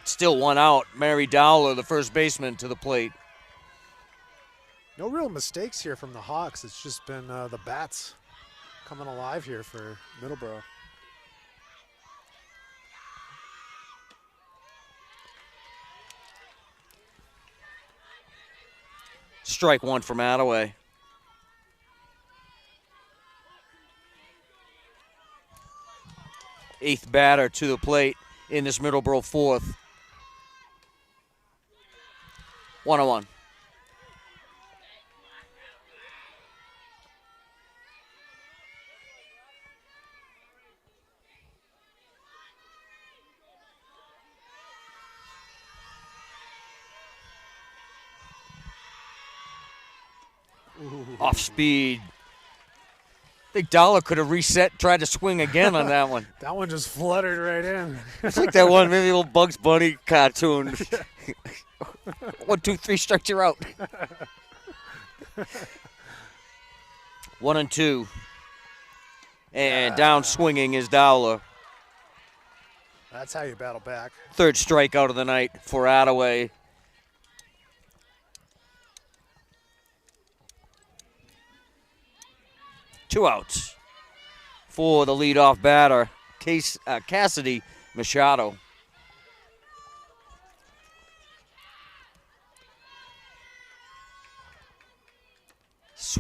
Still one out. Mary Dowler, the first baseman, to the plate. No real mistakes here from the Hawks. It's just been the bats coming alive here for Middleborough. Strike one from Attaway. Eighth batter to the plate in this Middleborough fourth. 1-1. Off speed. I think Dollar could have reset, tried to swing again on that one. That one just fluttered right in. It's like that one, maybe a little Bugs Bunny cartoon. 1, 2, 3, strikes, you're out. 1-2. And down swinging is Dowler. That's how you battle back. Third strikeout of the night for Attaway. Two outs for the leadoff batter, Cassidy Machado.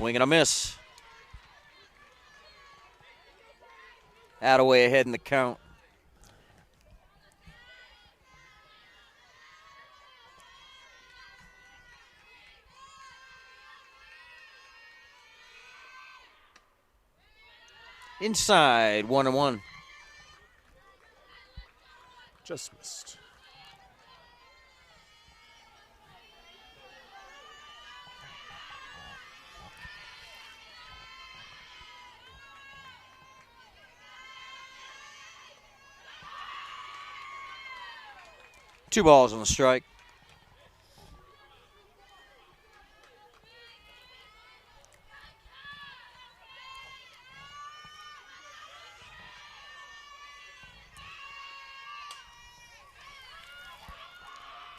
Swing and a miss. Attaway ahead in the count. Inside, 1-1. Just missed. Two balls on the strike.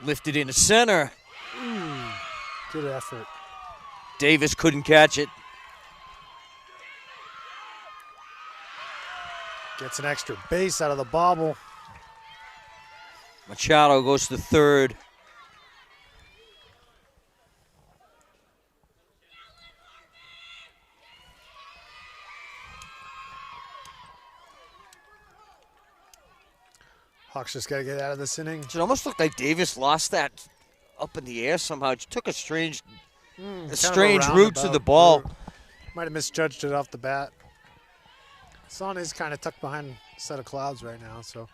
Lifted into center. Good effort. Davis couldn't catch it. Gets an extra base out of the bobble. Machado goes to third. Hawks just got to get out of this inning. It almost looked like Davis lost that up in the air somehow. It took a strange route to the ball. Might have misjudged it off the bat. Sun is kind of tucked behind a set of clouds right now, so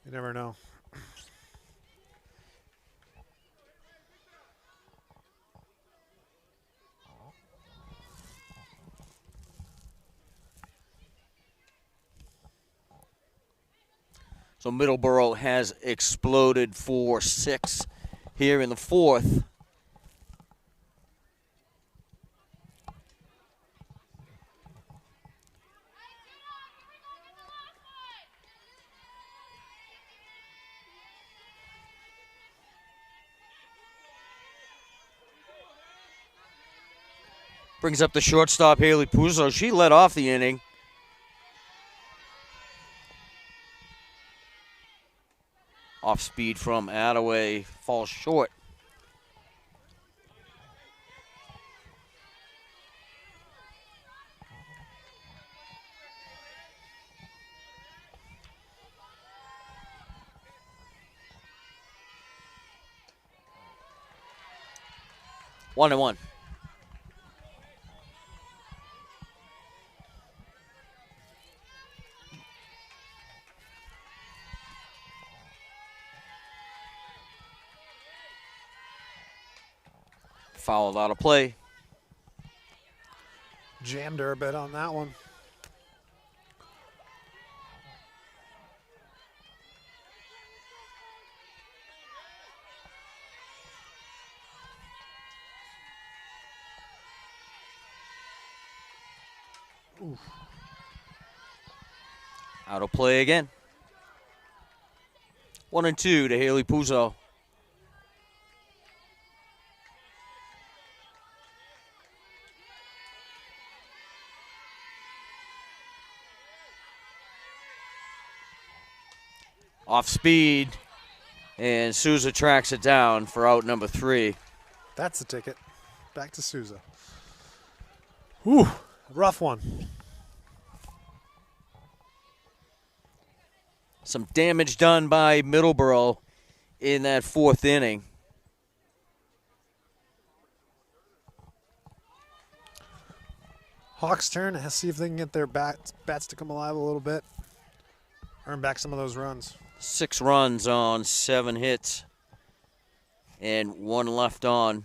you never know. So Middleborough has exploded for 6 here in the fourth. Brings up the shortstop, Haley Puzo. She led off the inning. Off speed from Attaway, falls short. One and one. Fouled out of play. Jammed her a bit on that one. Oof. Out of play again. 1-2 to Haley Puzo. Off speed, and Souza tracks it down for out number 3. That's the ticket. Back to Souza. Whew, rough one. Some damage done by Middleborough in that fourth inning. Hawks' turn. Let's see if they can get their bats to come alive a little bit. Earn back some of those runs. 6 runs on 7 hits and 1 left on.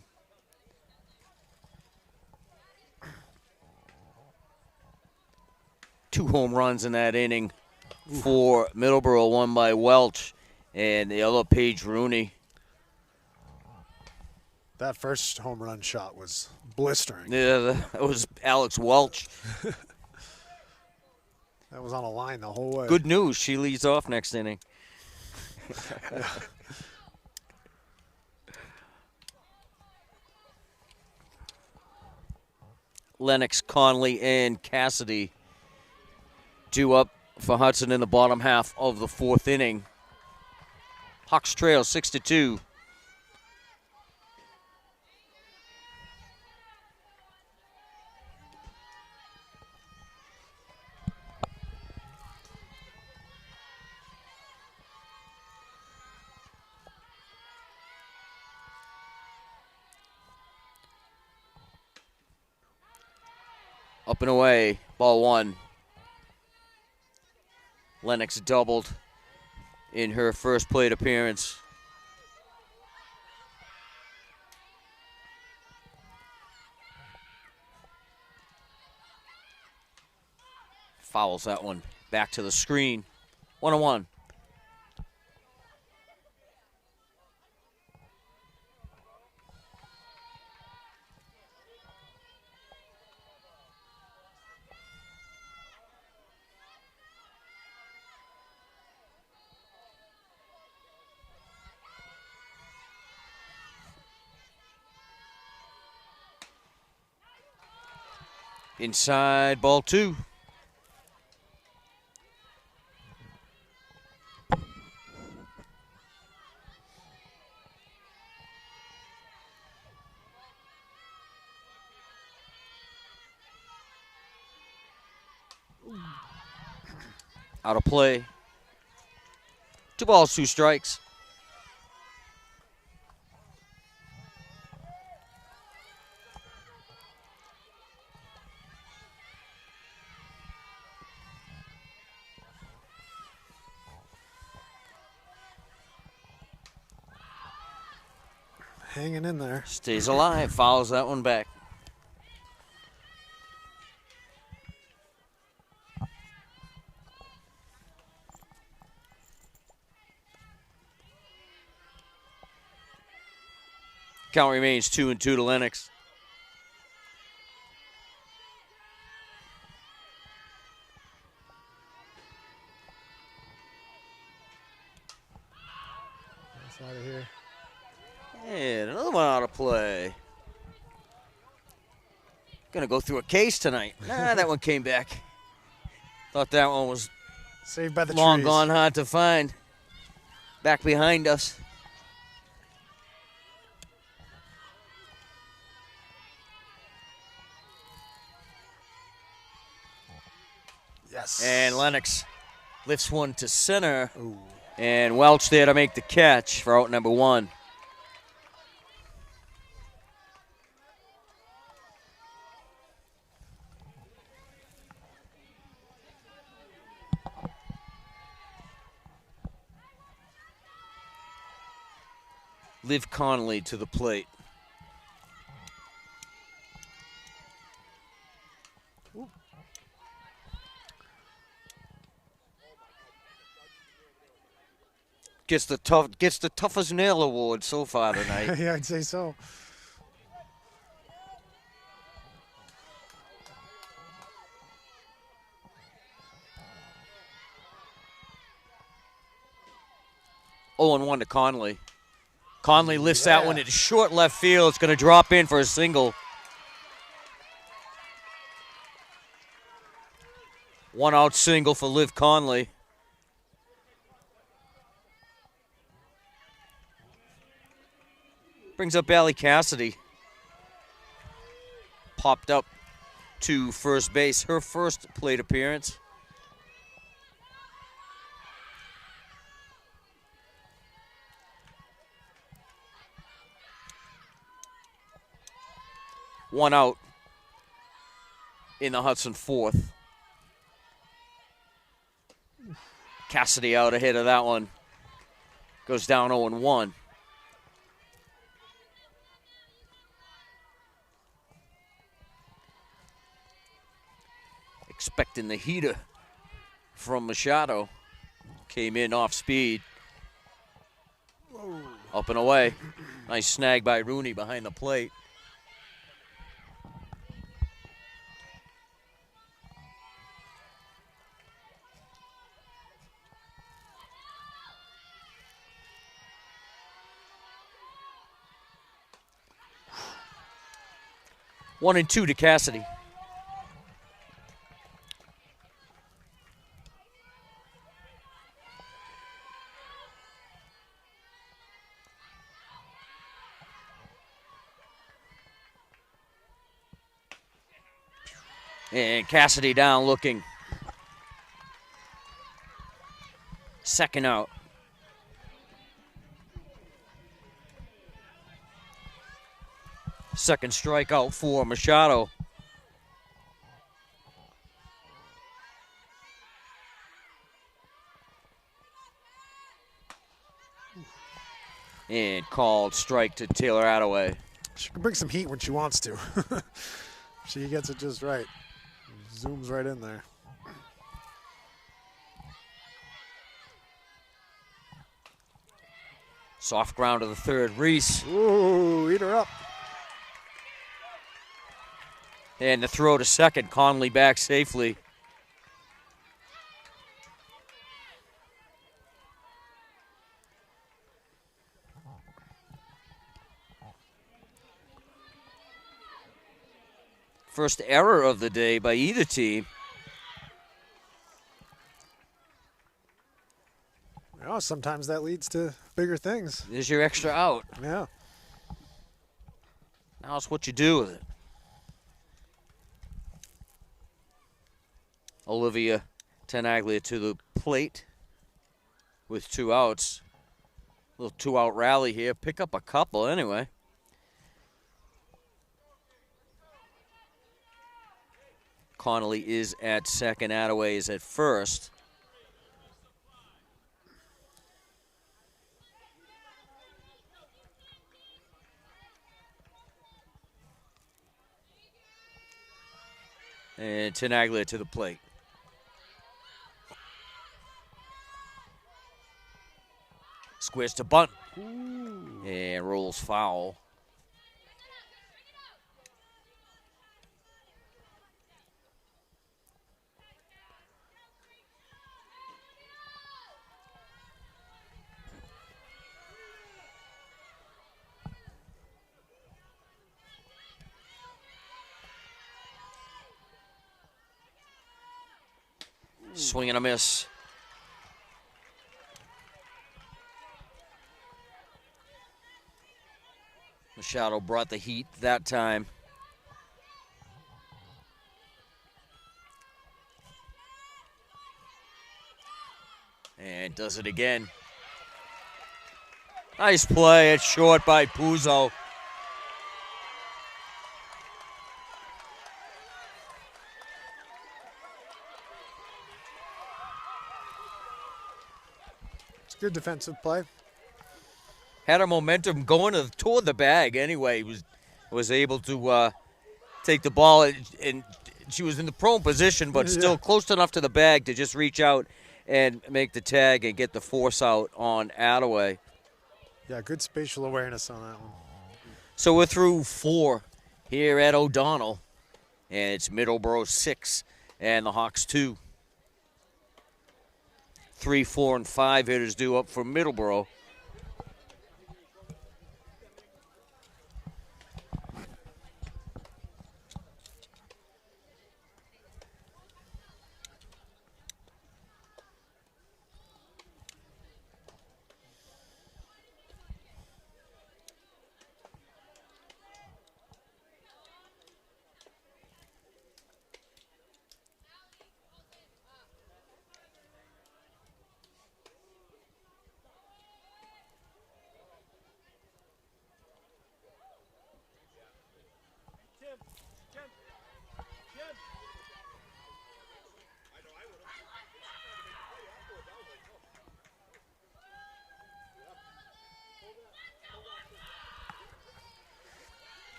Two home runs in that inning for Middleborough, one by Welch and the other Paige Rooney. That first home run shot was blistering. Yeah, that was Alex Welch. That was on a line the whole way. Good news, she leads off next inning. Lennox, Conley, and Cassidy due up for Hudson in the bottom half of the fourth inning. Hawks trail 6-2. Up and away, ball one. Lennox doubled in her first plate appearance. Fouls that one back to the screen. 1-1. Inside, ball two. Out of play. 2 balls, 2 strikes. Hanging in there. Stays alive, fouls that one back. Count remains 2-2 to Lennox. That's out of here. And another one out of play. Gonna go through a case tonight. Nah, that one came back. Thought that one was Saved by the long trees. gone, hard to find. Back behind us. Yes. And Lennox lifts one to center. Ooh. And Welch there to make the catch for out number 1. Liv Connolly to the plate. Gets the toughest nail award so far tonight. Yeah, I'd say so. Oh, and 1 to Conley. Conley lifts that one into short left field. It's going to drop in for a single. 1 out single for Liv Conley. Brings up Allie Cassidy. Popped up to first base. Her first plate appearance. One out in the Hudson 4th. Cassidy out ahead of that one. Goes down 0-1. Expecting the heater from Machado. Came in off speed. Up and away. Nice snag by Rooney behind the plate. One and 2 to Cassidy. And Cassidy down looking. Second out. Second strikeout for Machado. And called strike to Taylor Attaway. She can bring some heat when she wants to. She gets it just right. Zooms right in there. Soft ground to the third, Reese. Ooh, eat her up. And the throw to second, Conley back safely. First error of the day by either team. Oh, sometimes that leads to bigger things. There's your extra out. Yeah. Now it's what you do with it. Olivia Tenaglia to the plate with 2 outs. Little 2-out rally here. Pick up a couple anyway. Connolly is at second. Attaway is at first. And Tenaglia to the plate. Squares to bunt. Ooh. And rolls foul. Swing and a miss. Machado brought the heat that time. And does it again. Nice play at short by Puzo. It's good defensive play. Had her momentum going toward the bag anyway. Was able to take the ball, and she was in the prone position, but still close enough to the bag to just reach out and make the tag and get the force out on Attaway. Yeah, good spatial awareness on that one. So we're through 4 here at O'Donnell, and it's Middleborough 6 and the Hawks 2. 3, 4, and 5 hitters due up for Middleborough.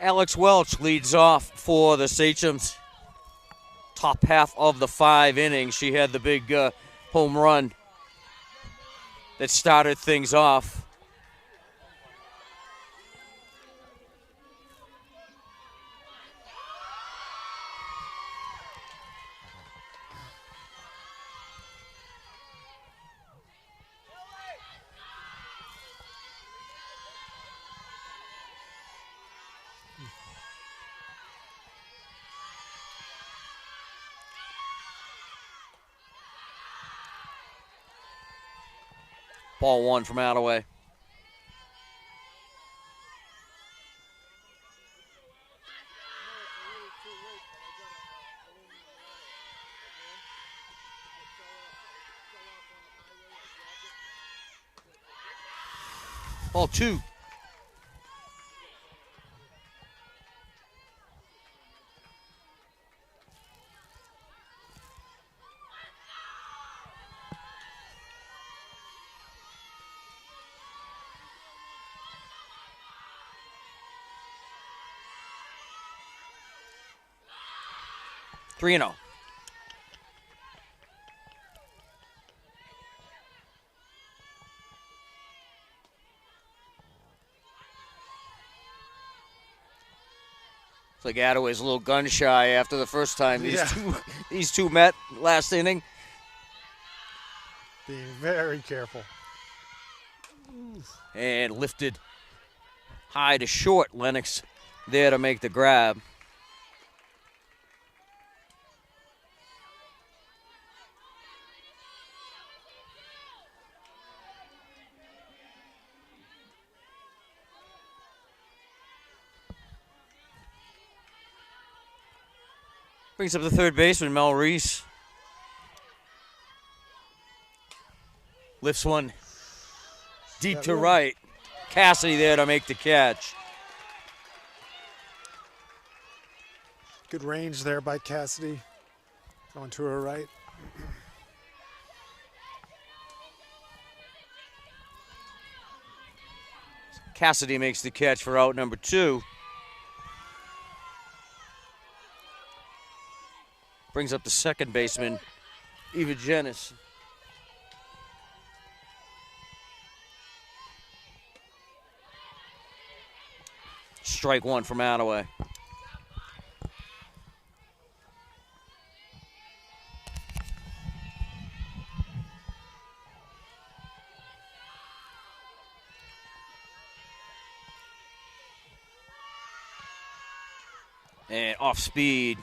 Alex Welch leads off for the Sachems. Top half of the 5 innings, she had the big home run that started things off. Ball 1 from Attaway. Ball 2. 3-0. It's like Attaway's a little gun shy after the first time these two met last inning. Being very careful. And lifted high to short. Lennox there to make the grab. Brings up the third baseman, Mel Reese. Lifts one deep to right. Cassidy there to make the catch. Good range there by Cassidy. Going to her right. Cassidy makes the catch for out number 2. Brings up the second baseman, Eva Jenis. Strike one from Attaway. And off speed.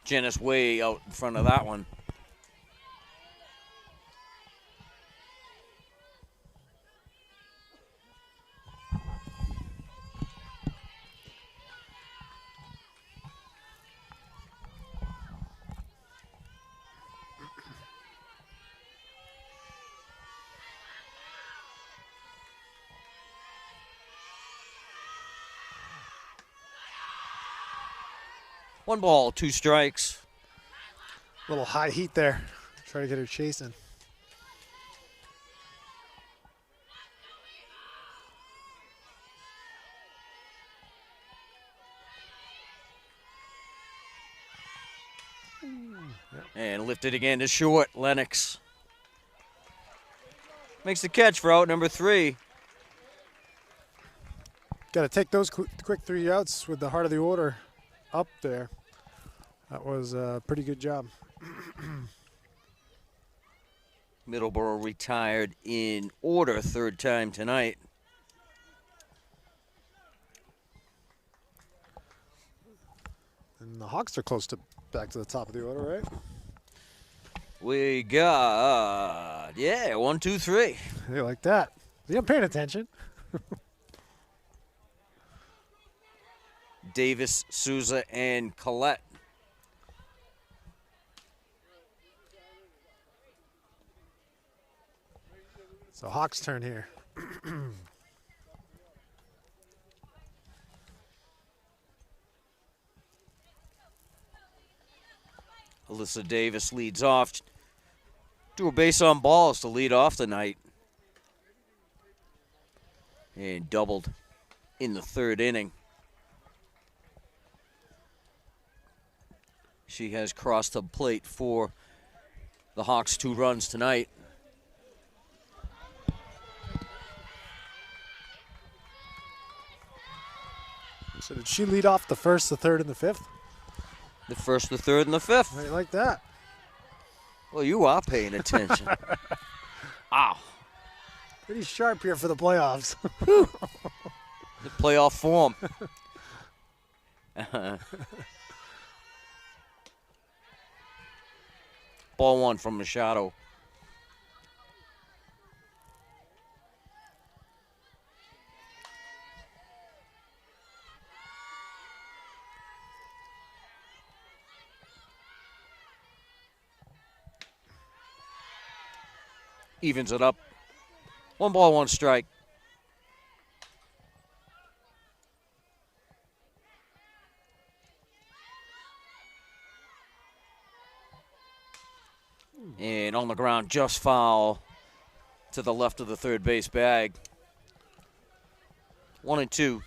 Jenis way out in front of that one. One ball, 2 strikes. A little high heat there. Try to get her chasing. And lifted again to short. Lennox makes the catch for out number 3. Got to take those quick 3 outs with the heart of the order up there. That was a pretty good job. Middleborough retired in order, third time tonight. And the Hawks are close to back to the top of the order, right? We got, 1, 2, 3. They like that. I'm paying attention. Davis, Souza, and Collette. So Hawks' turn here. Alyssa Davis leads off. Do a base on balls to lead off the night. And doubled in the third inning. She has crossed the plate for the Hawks' 2 runs tonight. So did she lead off the first, the third, and the fifth? The first, the third, and the fifth. How do you like that? Well, you are paying attention. Ow. Pretty sharp here for the playoffs. The playoff form. Ball 1 from Machado. Evens it up. 1 ball, 1 strike. And on the ground, just foul to the left of the third base bag. 1 and 2.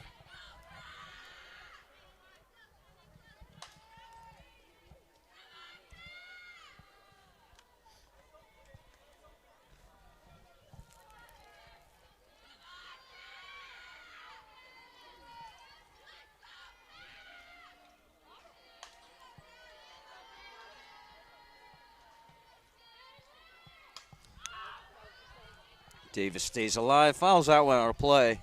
Davis stays alive, fouls that one out of play.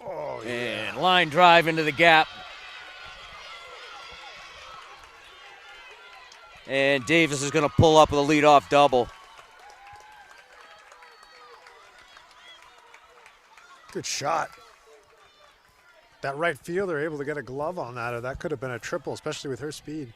Oh, yeah. And line drive into the gap. And Davis is going to pull up with a leadoff double. Good shot. That right fielder able to get a glove on that, or that could have been a triple, especially with her speed.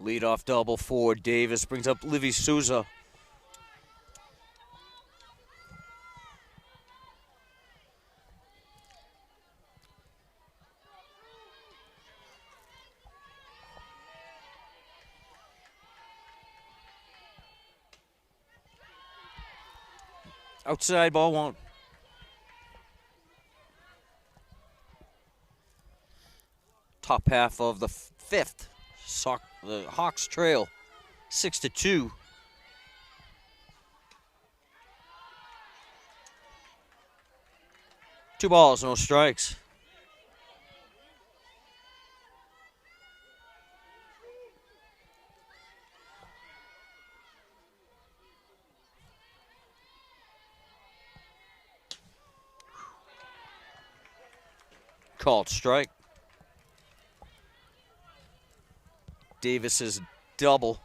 Leadoff double for Davis brings up Livy Souza. Outside ball one. Top half of the fifth. The Hawks trail 6-2. Two balls, no strikes. Called strike. Davis's double.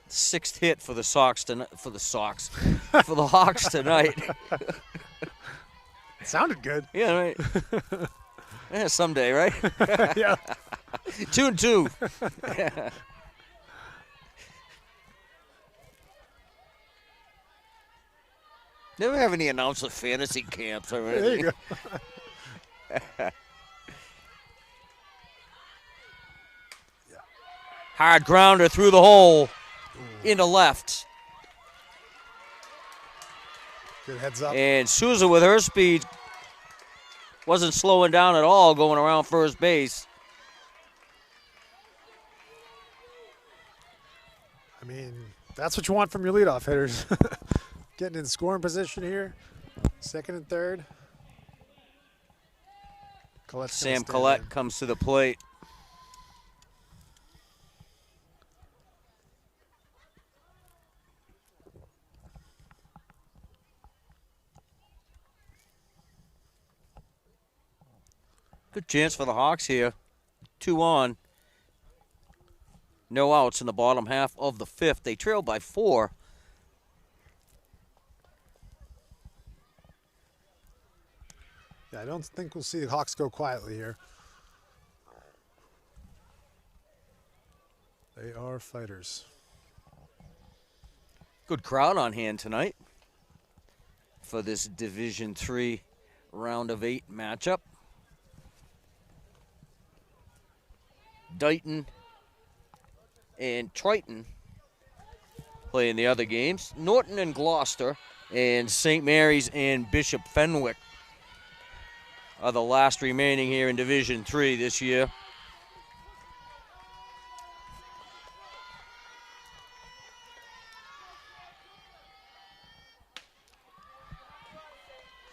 Sixth hit for the Hawks tonight. For the Hawks tonight. Sounded good. Yeah, right. Yeah, someday, right? Yeah. 2-2. Never have any announced the fantasy camps or anything. There you go. Hard grounder through the hole into left. Good heads up. And Souza with her speed wasn't slowing down at all going around first base. I mean, that's what you want from your leadoff hitters. Getting in scoring position here. Second and third. Sam Collette comes to the plate. Good chance for the Hawks here. 2 on. No outs in the bottom half of the fifth. They trail by 4. Yeah, I don't think we'll see the Hawks go quietly here. They are fighters. Good crowd on hand tonight for this Division III round of 8 matchup. Dighton and Triton playing the other games. Norton and Gloucester and St. Mary's and Bishop Fenwick are the last remaining here in Division III this year.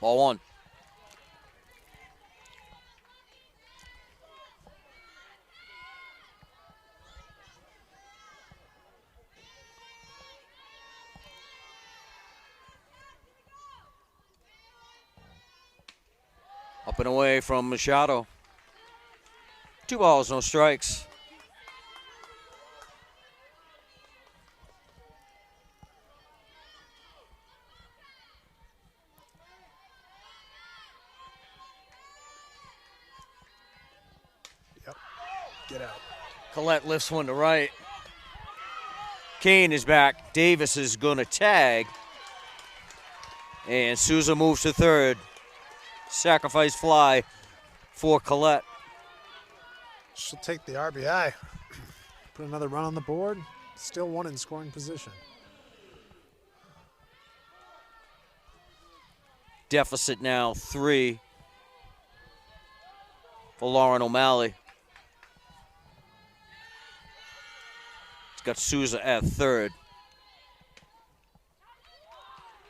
Ball one. Up and away from Machado. 2 balls, no strikes. Yep. Get out. Collette lifts one to right. Kane is back. Davis is going to tag. And Souza moves to third. Sacrifice fly for Collette. She'll take the RBI. Put another run on the board. Still one in scoring position. Deficit now 3 for Lauren O'Malley. He's got Souza at third.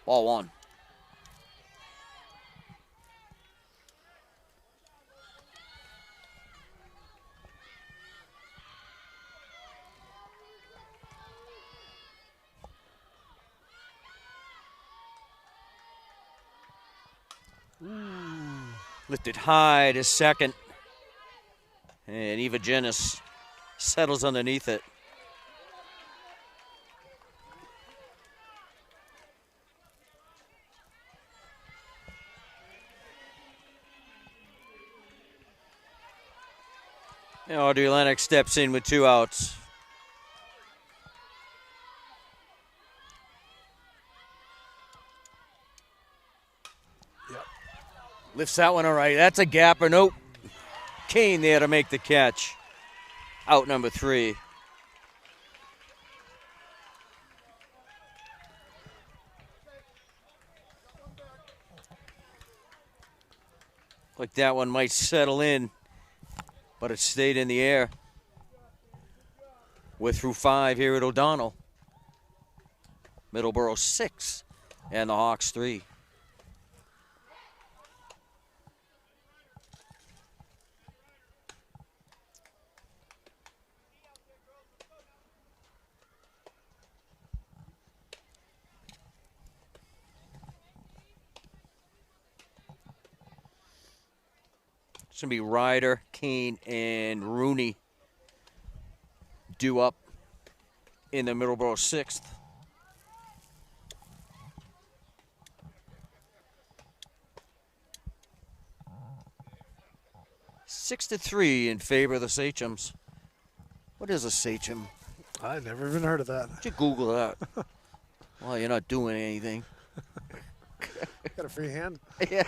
Ball one. Lifted high to second. And Eva Jennis settles underneath it. And Audrey Lennox steps in with 2 outs. Lifts that one all right. That's a gapper. Nope. Kane there to make the catch. Out number 3. Like that one might settle in, but it stayed in the air. We're through 5 here at O'Donnell. Middleborough 6 and the Hawks 3. It's going to be Ryder, Kane, and Rooney due up in the Middleborough 6th. Six to 3 in favor of the Sachems. What is a Sachem? I've never even heard of that. Did you Google that? Well, you're not doing anything. Got a free hand? Yeah.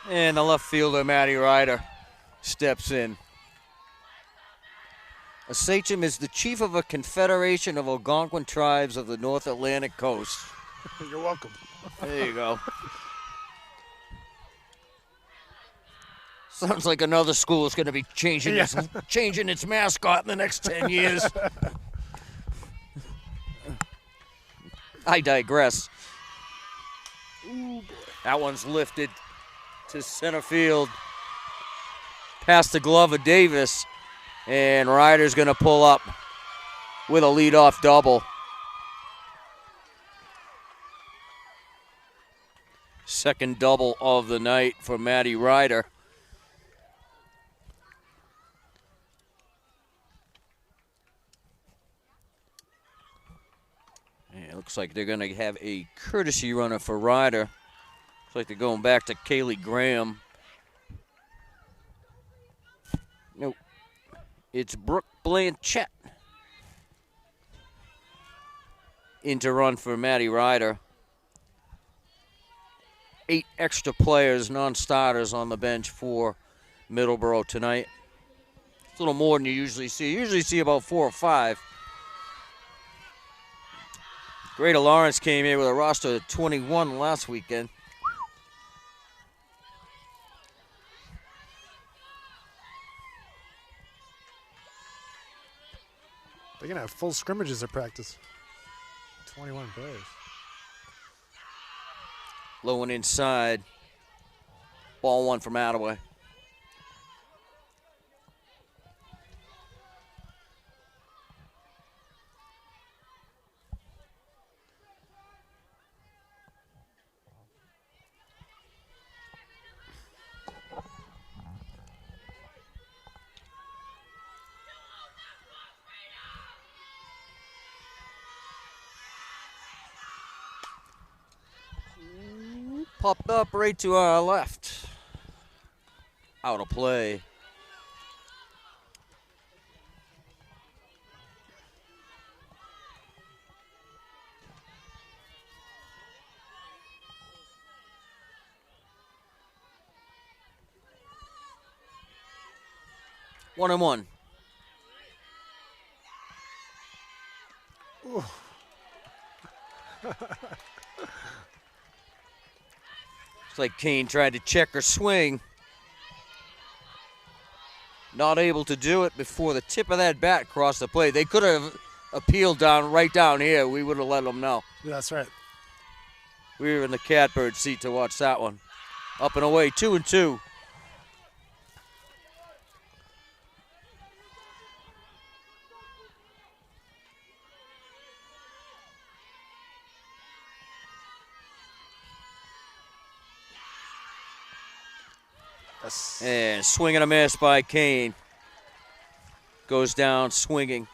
And the left fielder, Maddie Ryder, steps in. A Sachem is the chief of a confederation of Algonquin tribes of the North Atlantic coast. You're welcome. There you go. Sounds like another school is going to be changing its mascot in the next 10 years. I digress. That one's lifted to center field, past the glove of Davis, and Ryder's going to pull up with a leadoff double. Second double of the night for Maddie Ryder. And it looks like they're going to have a courtesy runner for Ryder. Looks like they're going back to Kaylee Graham. Nope. It's Brooke Blanchett in to run for Maddie Ryder. 8 extra players, non-starters on the bench for Middleborough tonight. It's a little more than you usually see. You usually see about 4 or 5. Greater Lawrence came in with a roster of 21 last weekend. They're going to have full scrimmages at practice. 21 players. Low and inside. Ball 1 from Attaway. Popped up right to our left. Out of play. 1-1. It's like Kane tried to check her swing. Not able to do it before the tip of that bat crossed the plate. They could have appealed right down here. We would have let them know. Yeah, that's right. We were in the catbird seat to watch that one. Up and away, 2-2. Yes. And swing and a miss by Kane. Goes down swinging.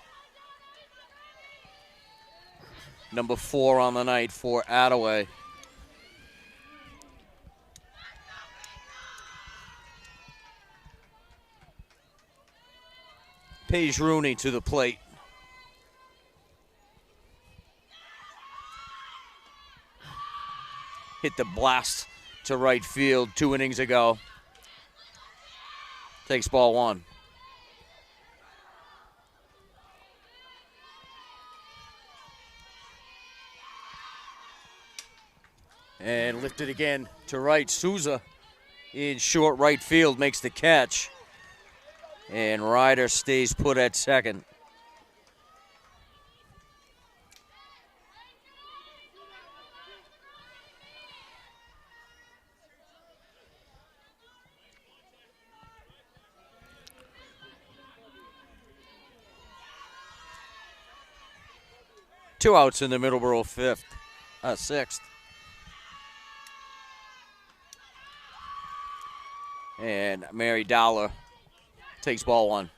Number 4 on the night for Attaway. Paige Rooney to the plate. Hit the blast to right field 2 innings ago. Takes ball 1. And lifted again to right. Souza in short right field makes the catch. And Ryder stays put at second. Two outs in the Middleborough sixth. And Mary Dollar takes ball 1.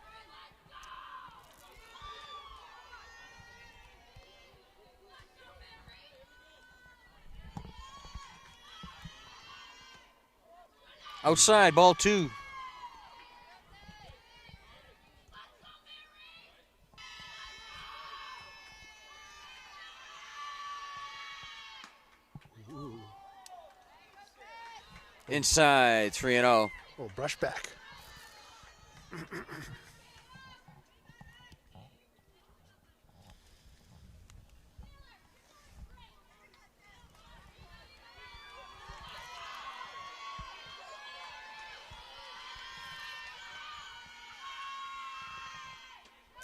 Outside, ball 2. Inside, 3-0. Oh, brush back.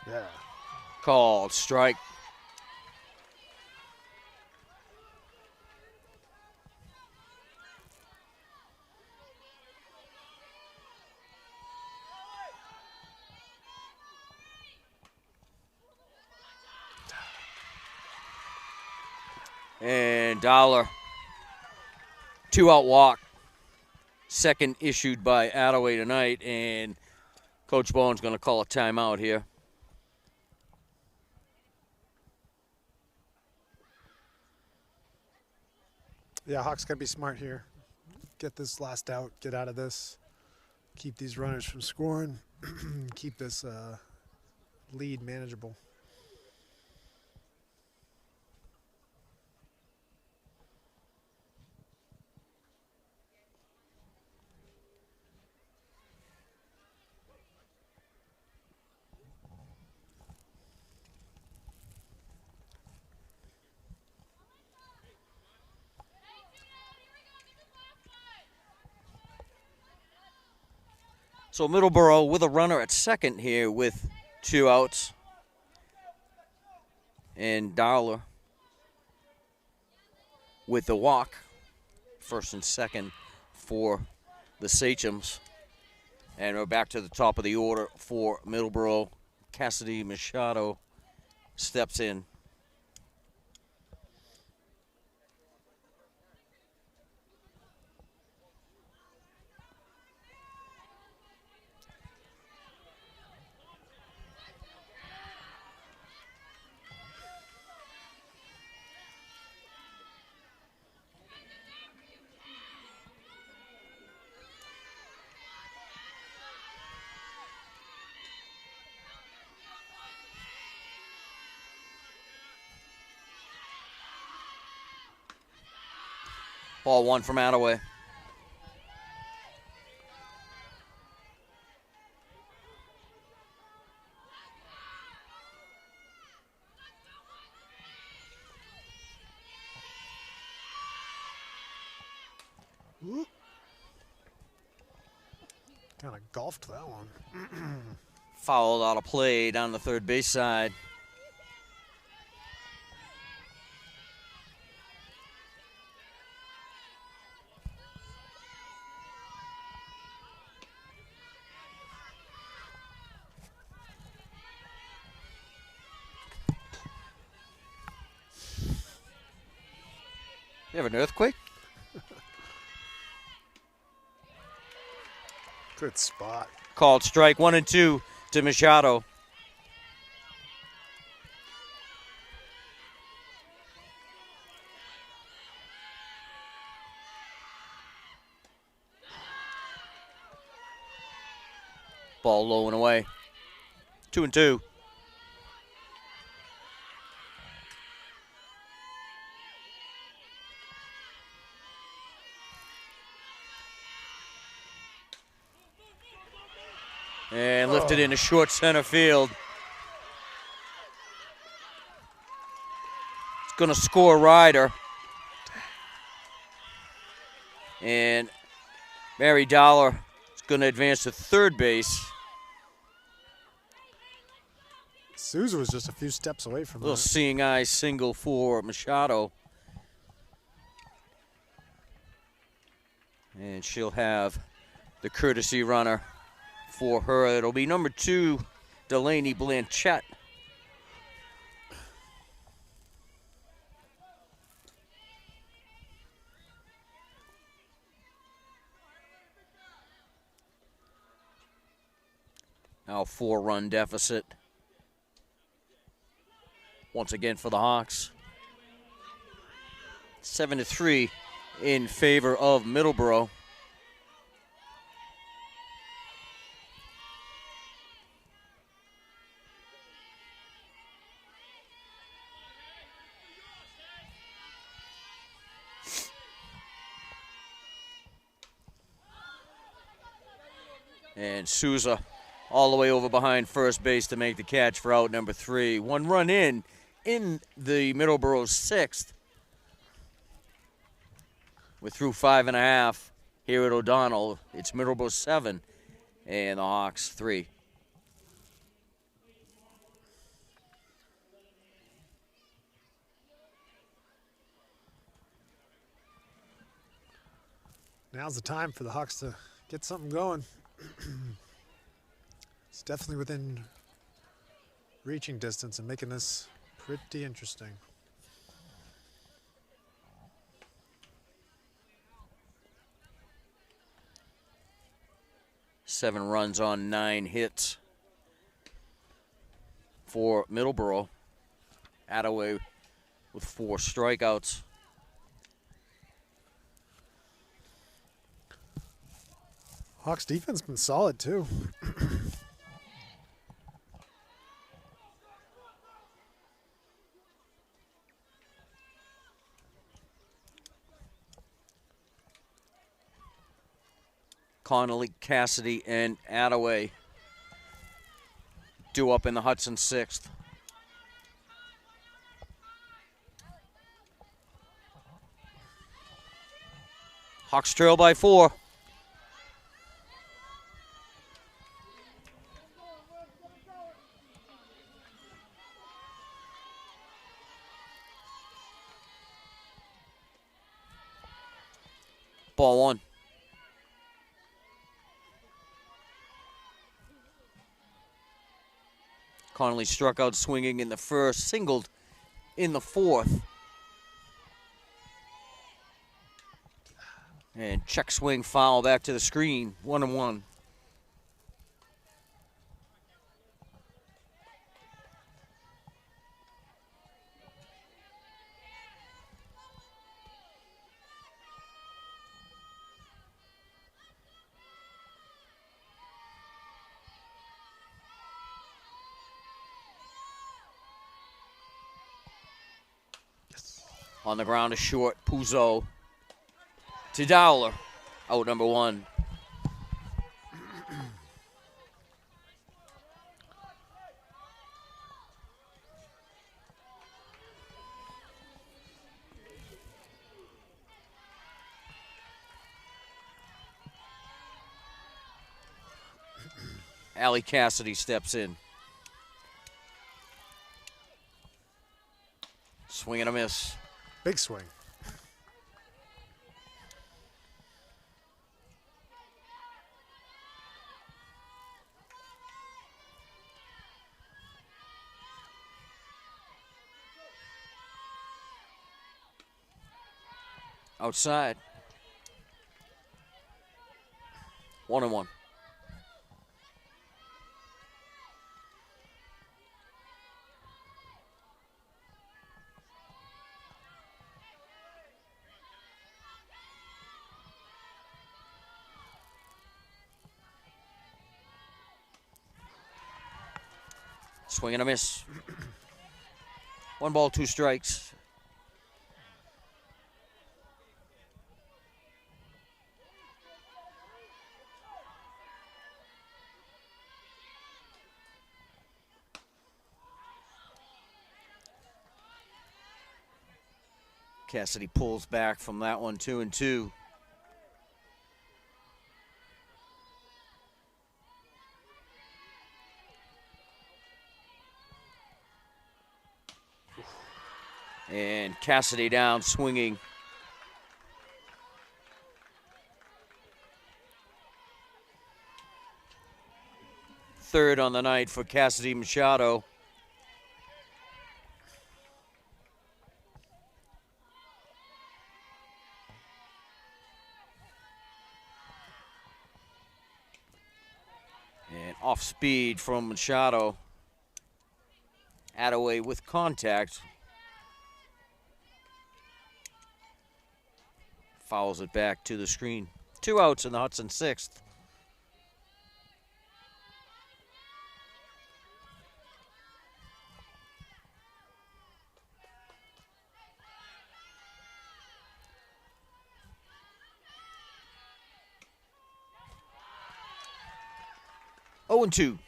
Yeah. Called strike. And Dollar, 2-out walk. Second issued by Attaway tonight, and Coach Bowen's going to call a timeout here. Yeah, Hawks got to be smart here. Get this last out, get out of this, keep these runners from scoring, keep this lead manageable. So Middleborough with a runner at second here with 2 outs. And Dollar with the walk, first and second for the Sachems. And we're back to the top of the order for Middleborough. Cassidy Machado steps in. Ball 1 from Attaway. Kind of golfed that one. Fouled out of play down the third base side. You have an earthquake? Good spot. Called strike 1 and 2 to Machado. Ball low and away. 2 and 2. And lifted into short center field. It's going to score Ryder. And Mary Dollar is going to advance to third base. Souza was just a few steps away from Little that. seeing eye single for Machado. And she'll have the courtesy runner for her. It'll be number 2, Delaney Blanchett. Now 4-run deficit. Once again for the Hawks. 7-3 in favor of Middleborough. And Souza all the way over behind first base to make the catch for out number 3. 1 run in the Middleborough 6th. We're through 5.5 here at O'Donnell. It's Middleborough 7 and the Hawks 3. Now's the time for the Hawks to get something going. It's definitely within reaching distance and making this pretty interesting. Seven runs on 9 hits for Middleborough. Attaway with 4 strikeouts. Hawks defense been solid too. Connolly, Cassidy, and Attaway due up in the Hudson 6th. Hawks trail by 4. Ball 1. Connolly struck out swinging in the first, singled in the 4th. And check swing foul back to the screen, 1-1. On the ground is short, Puzo to Dowler, out number 1. Allie Cassidy steps in. Swing and a miss. Big swing. Outside. 1-1. Swing and a miss. 1 ball, 2 strikes. Cassidy pulls back from that one, 2-2. And Cassidy down, swinging. Third on the night for Cassidy Machado. And off speed from Machado. Attaway with contact. Fouls it back to the screen. 2 outs in the Hudson 6th. Oh, and 2.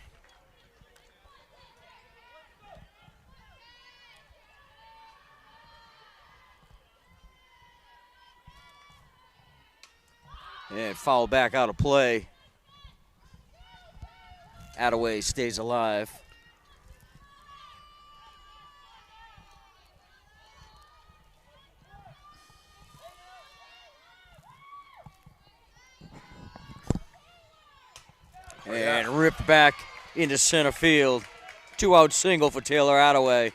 And foul back out of play. Attaway stays alive. And ripped back into center field. 2-out single for Taylor Attaway.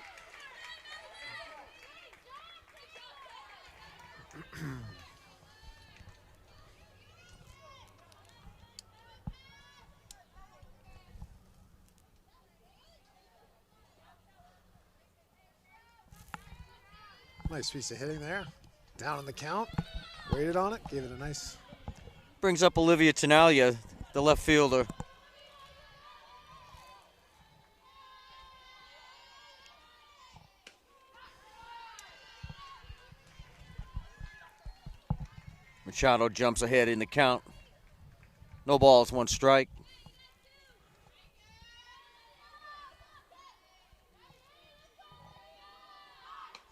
Nice piece of hitting there. Down in the count. Waited on it. Gave it a nice. Brings up Olivia Tenalia, the left fielder. Machado jumps ahead in the count. No balls, 1 strike.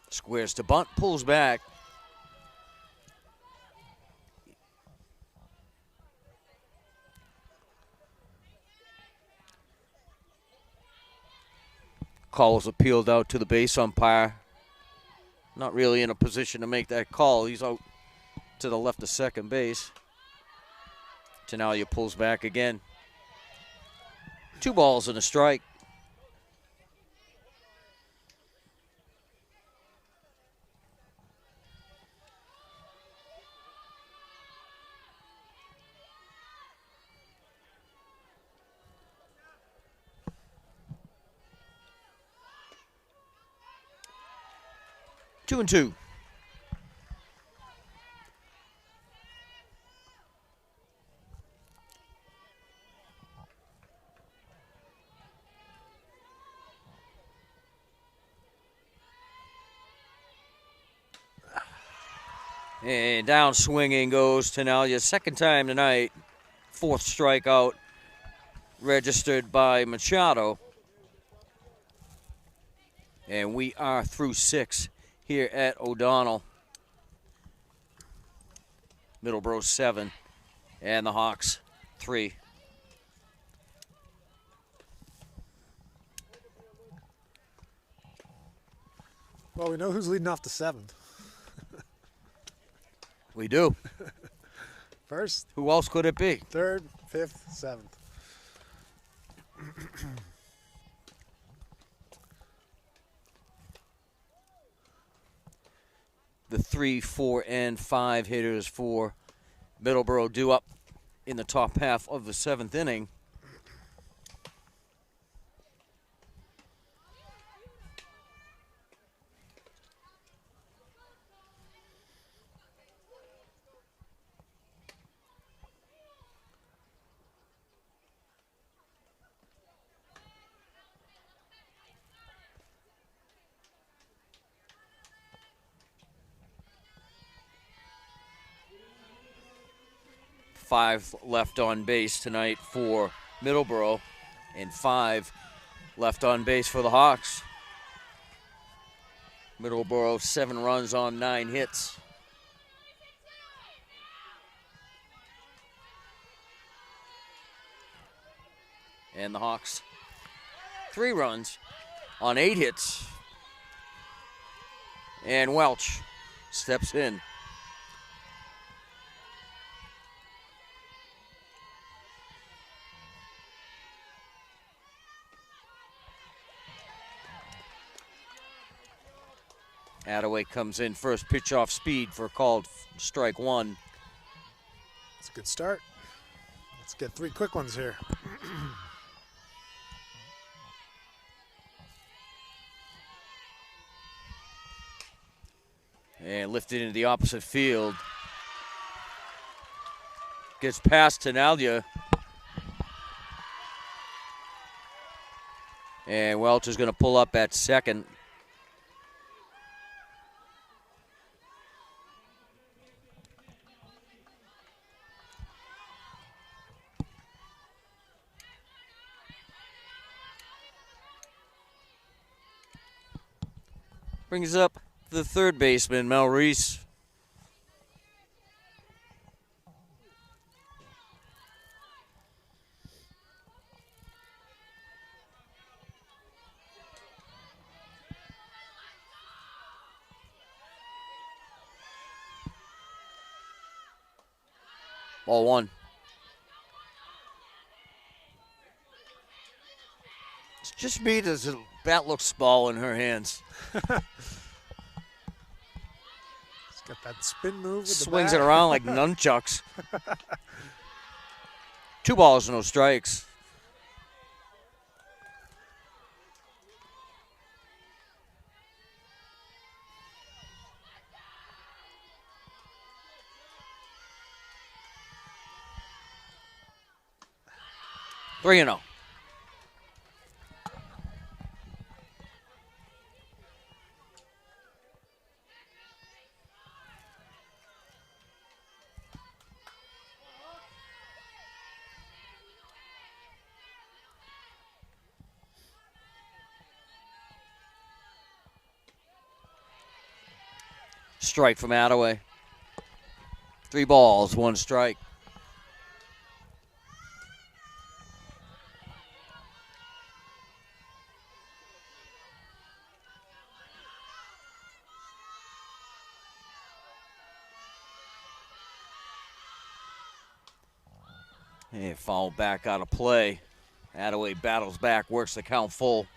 Squares to bunt, pulls back. Call was appealed out to the base umpire. Not really in a position to make that call. He's out to the left of second base. Tenalia pulls back again. 2 balls and a strike. Two and 2. And down swinging goes Tenalia. 2nd time tonight. 4th strikeout registered by Machado. And we are through 6 here at O'Donnell. Middleborough 7 and the Hawks 3. Well, we know who's leading off the 7th. We do. First, Who else could it be? 3rd, 5th, 7th. The 3, 4, and 5 hitters for Middleborough due up in the top half of the 7th inning. Five left on base tonight for Middleborough, and 5 left on base for the Hawks. Middleborough 7 runs on 9 hits. And the Hawks 3 runs on 8 hits. And Welch steps in. Attaway comes in first pitch off speed for called strike 1. It's a good start. Let's get 3 quick ones here. And lifted into the opposite field. Gets past Tenalia. And Welch is going to pull up at second. Brings up the third baseman, Mel Reese. Ball 1. It's just me, does the bat look small in her hands. Got that spin move with Swings the bat. it around like nunchucks. 2 balls, no strikes. Three and 0. Strike from Attaway. 3 balls, 1 strike. And foul back out of play. Attaway battles back, works the count full.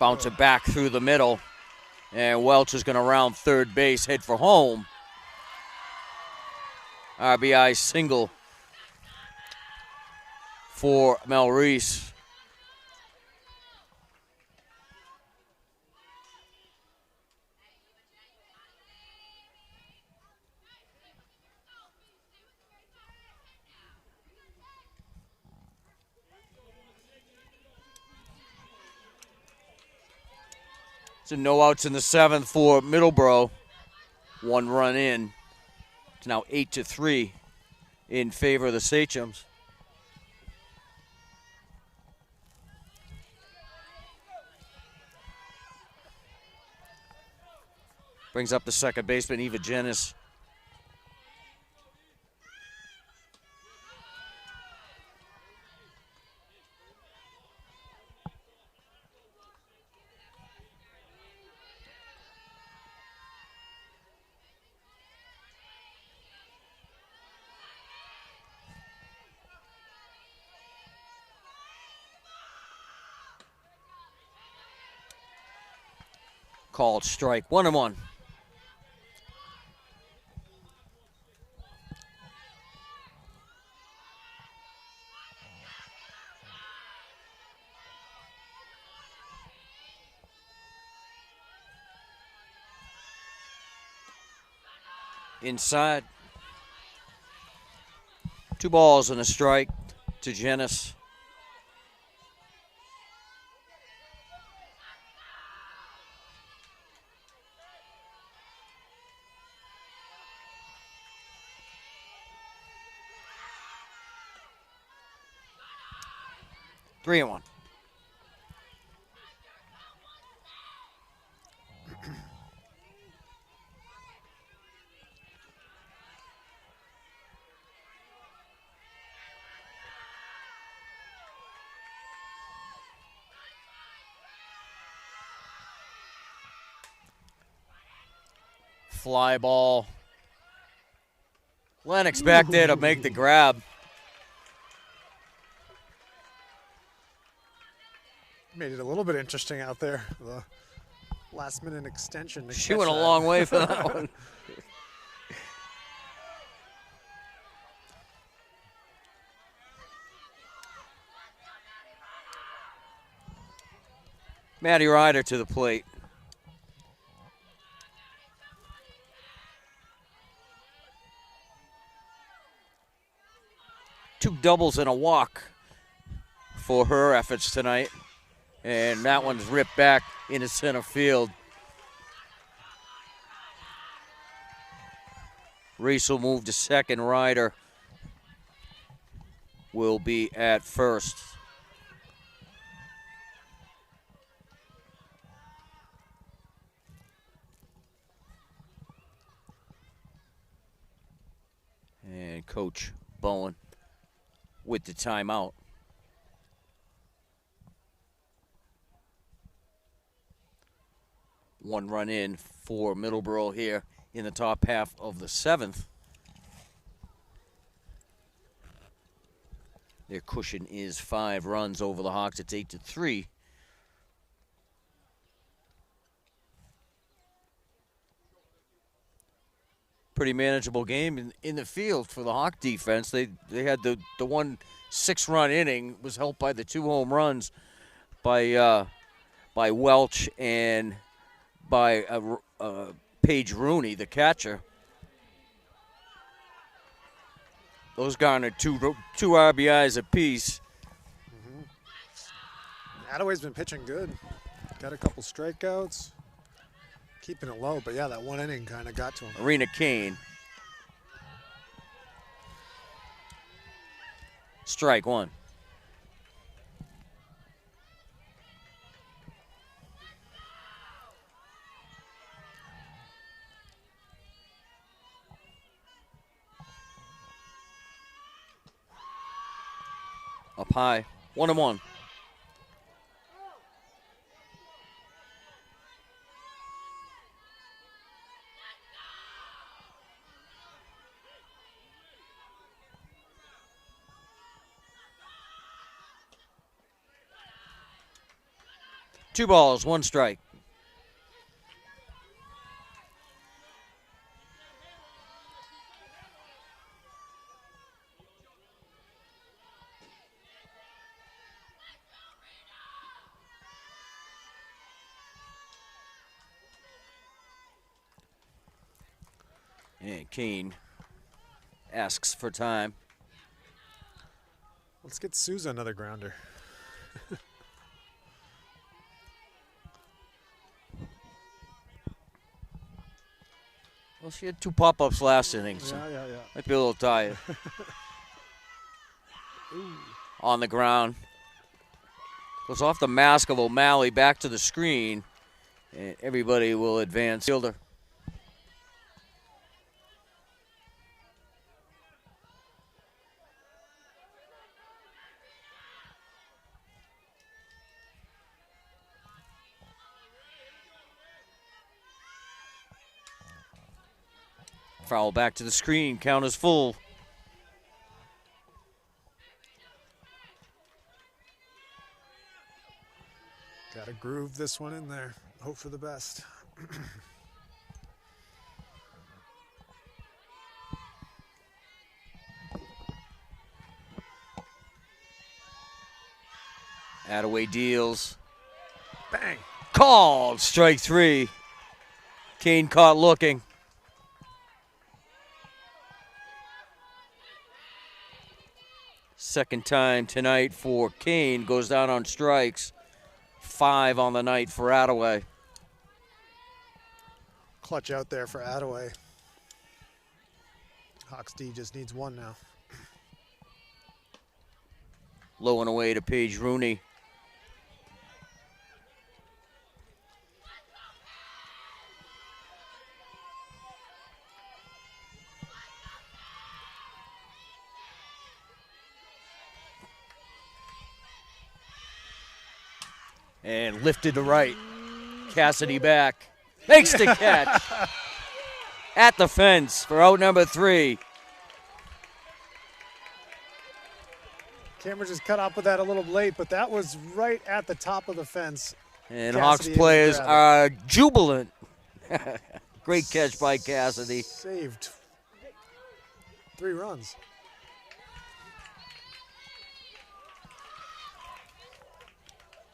Bounce it back through the middle. And Welch is going to round third base, head for home. RBI single for Mel Reese. So no outs in the 7th for Middleborough. 1 run in. It's now 8-3 in favor of the Sachems. Brings up the second baseman, Eva Jenis. Called strike, 1-1. Inside. 2 balls and a strike to Jenis. Three and 1. Fly ball. Lennox back there to make the grab. Made it a little bit interesting out there. The last-minute extension. She went a long way for that one. Maddie Ryder to the plate. Two doubles and a walk for her efforts tonight. And that one's ripped back into center field. Reese will move to second. Ryder will be at first. And Coach Bowen with the timeout. One run in for Middleborough here in the top half of the 7th. Their cushion is 5 runs over the Hawks. It's 8-3. Pretty manageable game in the field for the Hawk defense. They had the one 6-run inning was helped by the 2 home runs by Welch and by Paige Rooney, the catcher. Those garnered two RBIs apiece. Attaway's been pitching good. Got a couple strikeouts. Keeping it low, but yeah, that one inning kind of got to him. Arena Kane. Strike 1. Up high, 1-1. Two balls, 1 strike. And Kane asks for time. Let's get Souza another grounder. Well, she had 2 pop-ups last inning, so Yeah. might be a little tired. On the ground. Goes off the mask of O'Malley back to the screen. And everybody will advance. Fielder Foul back to the screen. Count is full. Got to groove this one in there. Hope for the best. Attaway deals. Bang. Called. Strike 3. Kane caught looking. Second time tonight for Kane. Goes down on strikes. 5 on the night for Attaway. Clutch out there for Attaway. Hawks D just needs 1 now. Low and away to Paige Rooney. And lifted to right. Cassidy back. Makes the catch. At the fence for out number 3. Camera just cut off with that a little late, but that was right at the top of the fence. And Cassidy Hawks players are jubilant. Great catch by Cassidy. Saved 3 runs.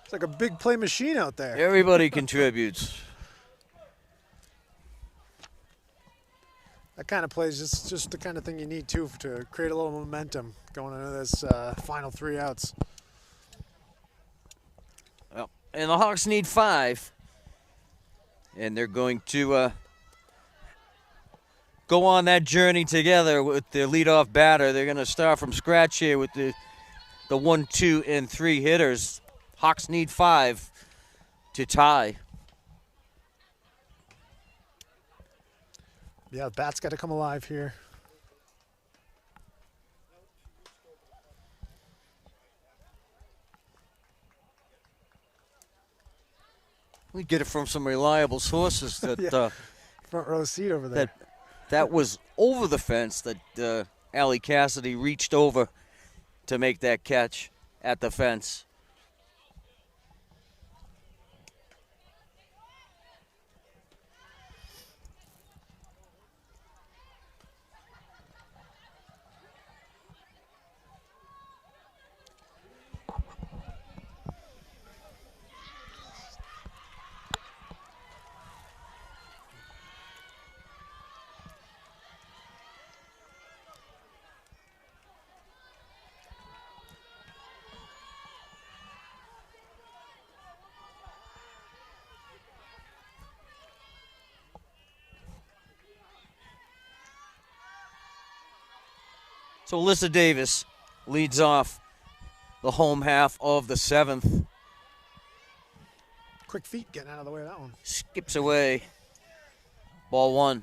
It's like a big play machine out there. Everybody contributes. That kind of play is just the kind of thing you need too to create a little momentum going into this final 3 outs. Well, and the Hawks need 5. And they're going to go on that journey together with their leadoff batter. They're going to start from scratch here with the 1, 2, and 3 hitters. Hawks need 5 to tie. Yeah, the bat's got to come alive here. We get it from some reliable sources that Yeah. Front row seat over there. that was over the fence that Allie Cassidy reached over to make that catch at the fence. So Alyssa Davis leads off the home half of the 7th. Quick feet getting out of the way of that one. Skips away. Ball 1.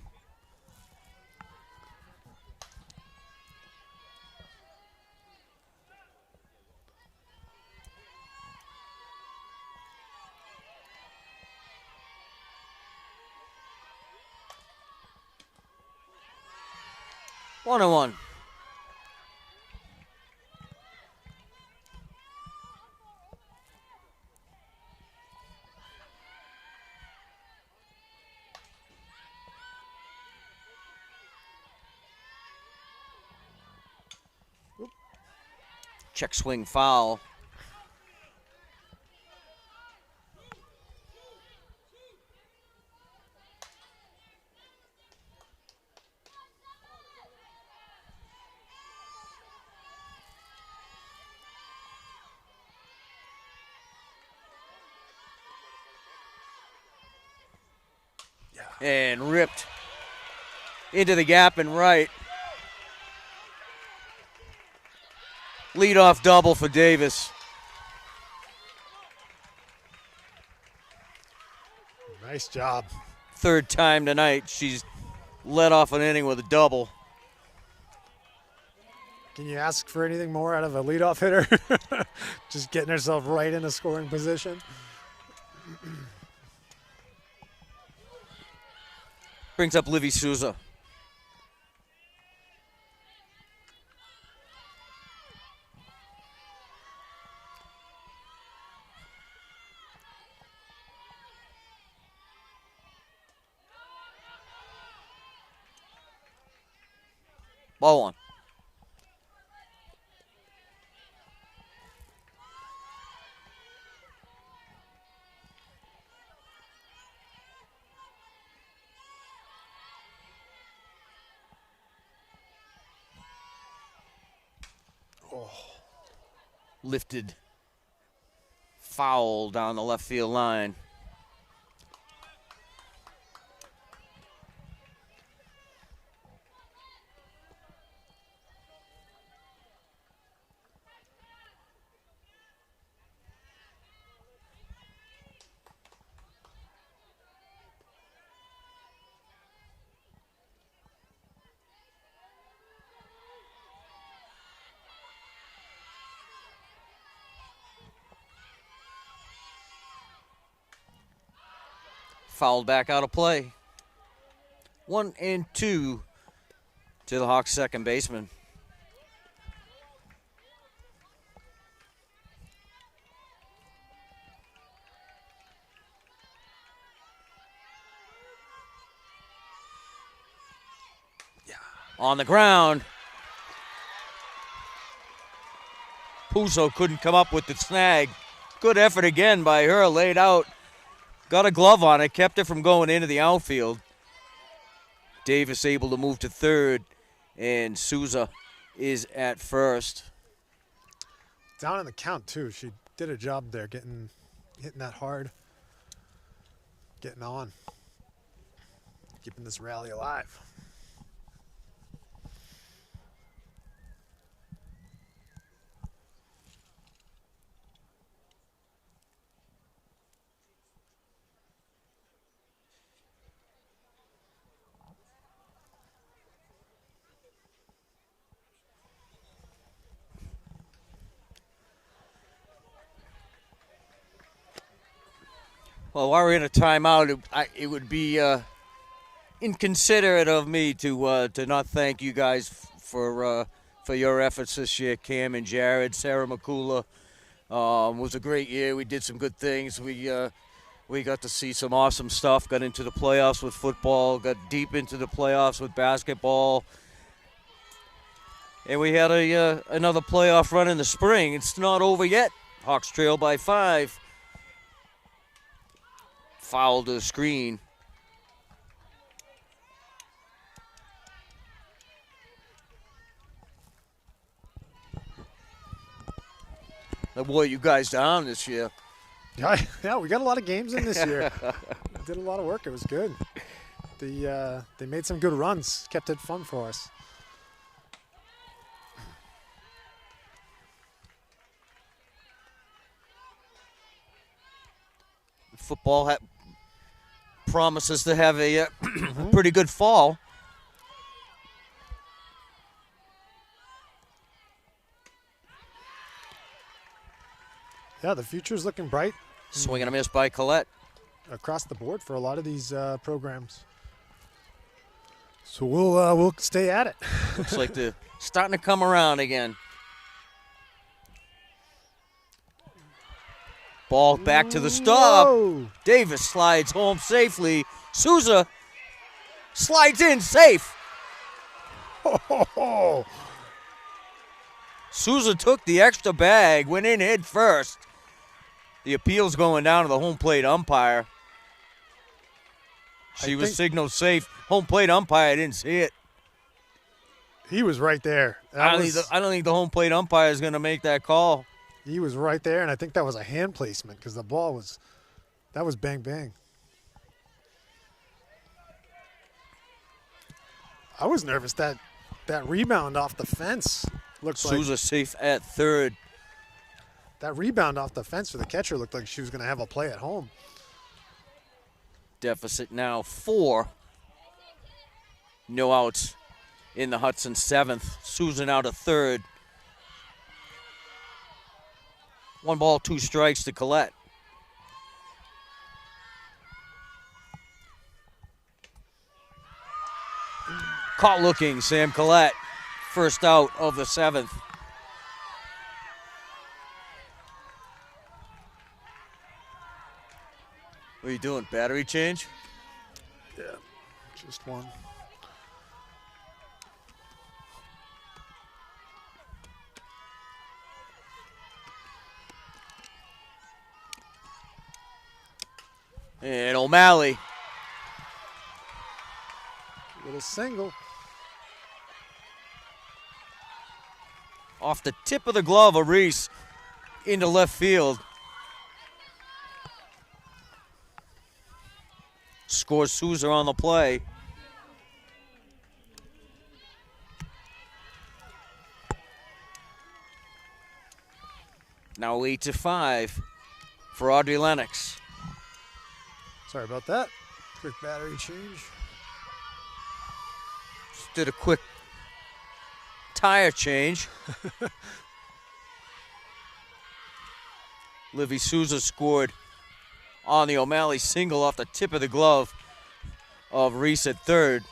One and 1. Check swing foul. And ripped into the gap and right. Leadoff double for Davis. Nice job. 3rd time tonight she's led off an inning with a double. Can you ask for anything more out of a leadoff hitter? Just getting herself right in a scoring position. Brings up Livy Souza. Ball one. Lifted foul down the left field line. Fouled back out of play. 1-2 to the Hawks' second baseman. On the ground. Puzo couldn't come up with the snag. Good effort again by her, laid out. Got a glove on it, kept it from going into the outfield. Davis able to move to third, and Souza is at first. Down in the count, too. She did a job there, hitting that hard, getting on, keeping this rally alive. Well, while we're in a timeout, it would be inconsiderate of me to not thank you guys for your efforts this year, Cam and Jared, Sarah McCula. Was a great year. We did some good things. We got to see some awesome stuff. Got into the playoffs with football. Got deep into the playoffs with basketball. And we had another playoff run in the spring. It's not over yet. Hawks trail by 5. Foul to the screen. That wore you guys down this year. Yeah, we got a lot of games in this year. Did a lot of work. It was good. They made some good runs. Kept it fun for us. Football promises to have a pretty good fall. Yeah, the future's looking bright. Swing and a miss by Collette. Across the board for a lot of these programs. So we'll stay at it. Looks like they're starting to come around again. Ball back to the stop. Whoa. Davis slides home safely. Souza slides in safe. Oh. Souza took the extra bag, went in head first. The appeal's going down to the home plate umpire. She was signaled safe. Home plate umpire didn't see it. He was right there. I don't think the home plate umpire is going to make that call. He was right there, and I think that was a hand placement because the ball was bang, bang. I was nervous that rebound off the fence looked Souza safe at third. That rebound off the fence for the catcher looked like she was going to have a play at home. Deficit now 4. No outs in the Hudson 7th. Souza now to third. 1 ball, 2 strikes to Collette. Caught looking, Sam Collette. First out of the 7th. What are you doing, battery change? Yeah, just one. And O'Malley. Little single. Off the tip of the glove of Reese into left field. Scores Souza on the play. Now 8-5 for Audrey Lennox. Sorry about that. Quick battery change. Just did a quick tire change. Livy Souza scored on the O'Malley single off the tip of the glove of Reese at third.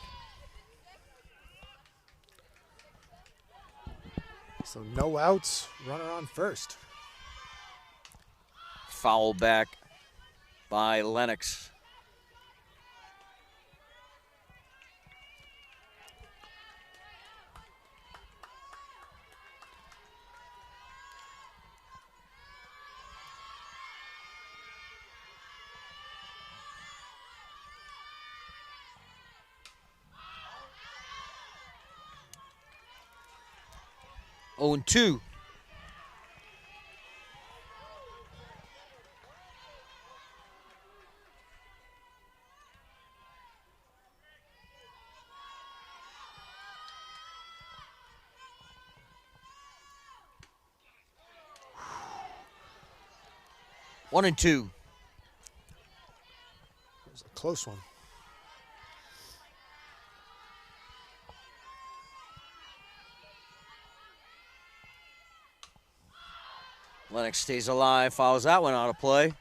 So no outs, runner on first. Foul back by Lennox. Oh, and 2. One and 2. It was a close one. Lennox stays alive, fouls that one out of play.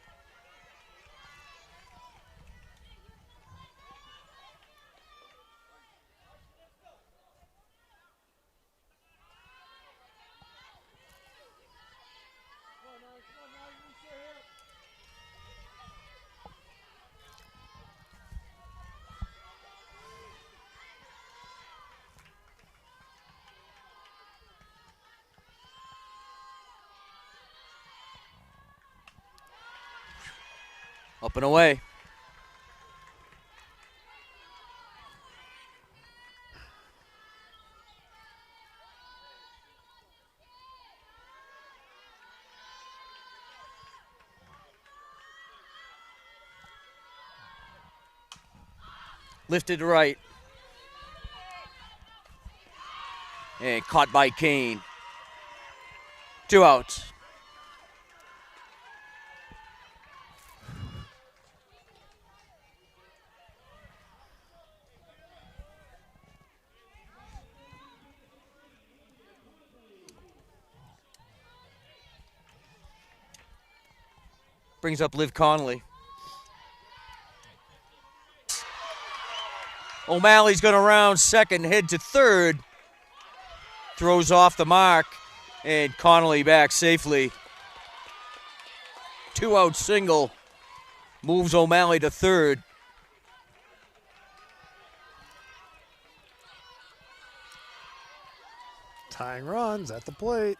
Up and away. Lifted to right. And caught by Kane. 2 outs. Brings up Liv Connolly. O'Malley's going to round second, head to third. Throws off the mark, and Connolly back safely. 2-out single. Moves O'Malley to third. Tying runs at the plate.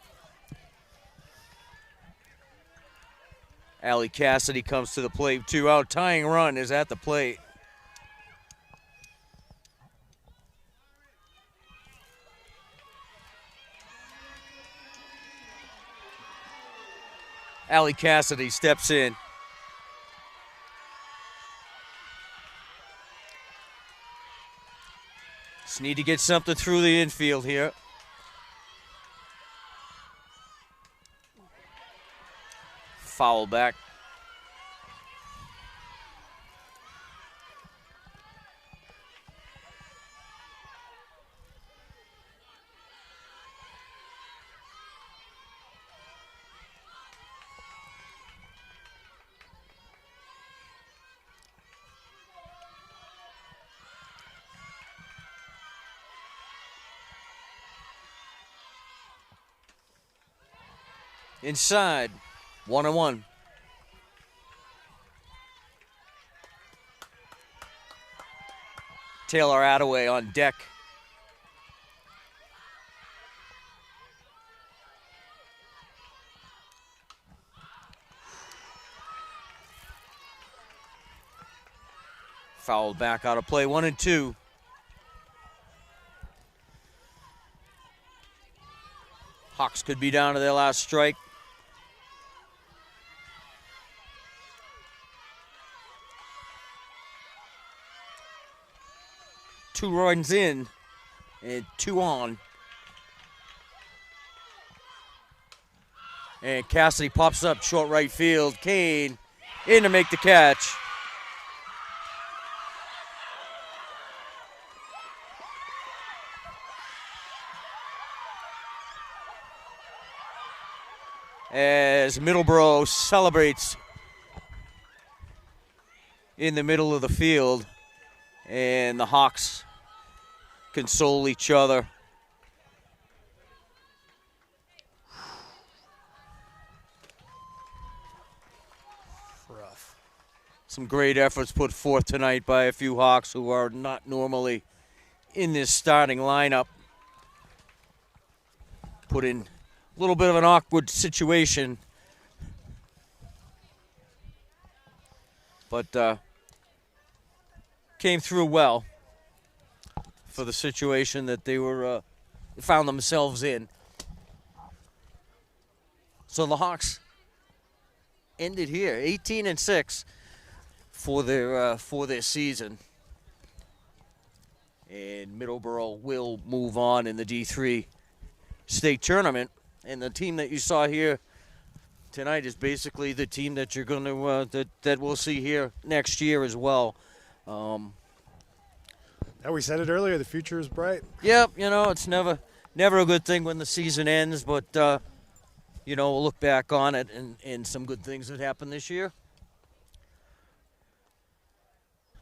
Allie Cassidy comes to the plate. 2-out tying run is at the plate. Allie Cassidy steps in. Just need to get something through the infield here. Foul back. Inside, 1-1. Taylor Attaway on deck. Fouled back out of play, 1 and 2. Hawks could be down to their last strike. Two runs in and 2 on. And Cassidy pops up short right field. Kane in to make the catch. As Middleborough celebrates in the middle of the field, and the Hawks console each other. Rough. Some great efforts put forth tonight by a few Hawks who are not normally in this starting lineup. Put in a little bit of an awkward situation, but came through well for the situation that they were found themselves in. So the Hawks ended here, 18-6 for their season, and Middleborough will move on in the D3 state tournament. And the team that you saw here tonight is basically the team that you're going to that we'll see here next year as well. Yeah, we said it earlier. The future is bright. Yep, it's never a good thing when the season ends, but we'll look back on it and some good things that happened this year.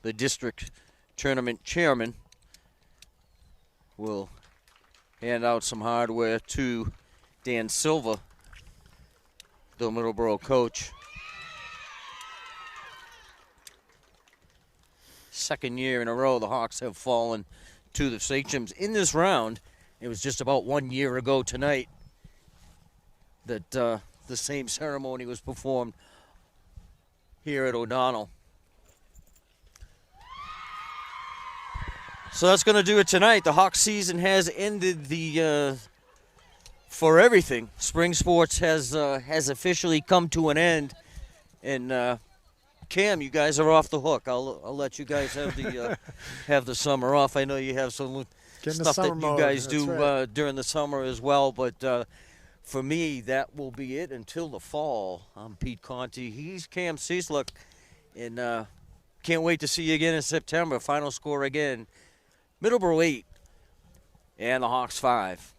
The district tournament chairman will hand out some hardware to Dan Silva, the Middleborough coach. Second year in a row the Hawks have fallen to the Sachems in this round. It was just about 1 year ago tonight that the same ceremony was performed here at O'Donnell. So that's going to do it tonight. The Hawks season has ended for everything. Spring sports has officially come to an end, and Cam, you guys are off the hook. I'll let you guys have the summer off. I know you have some stuff that you guys do during the summer as well, but for me, that will be it until the fall. I'm Pete Conti. He's Cam Cieslik, and can't wait to see you again in September. Final score again, Middleborough 8 and the Hawks 5.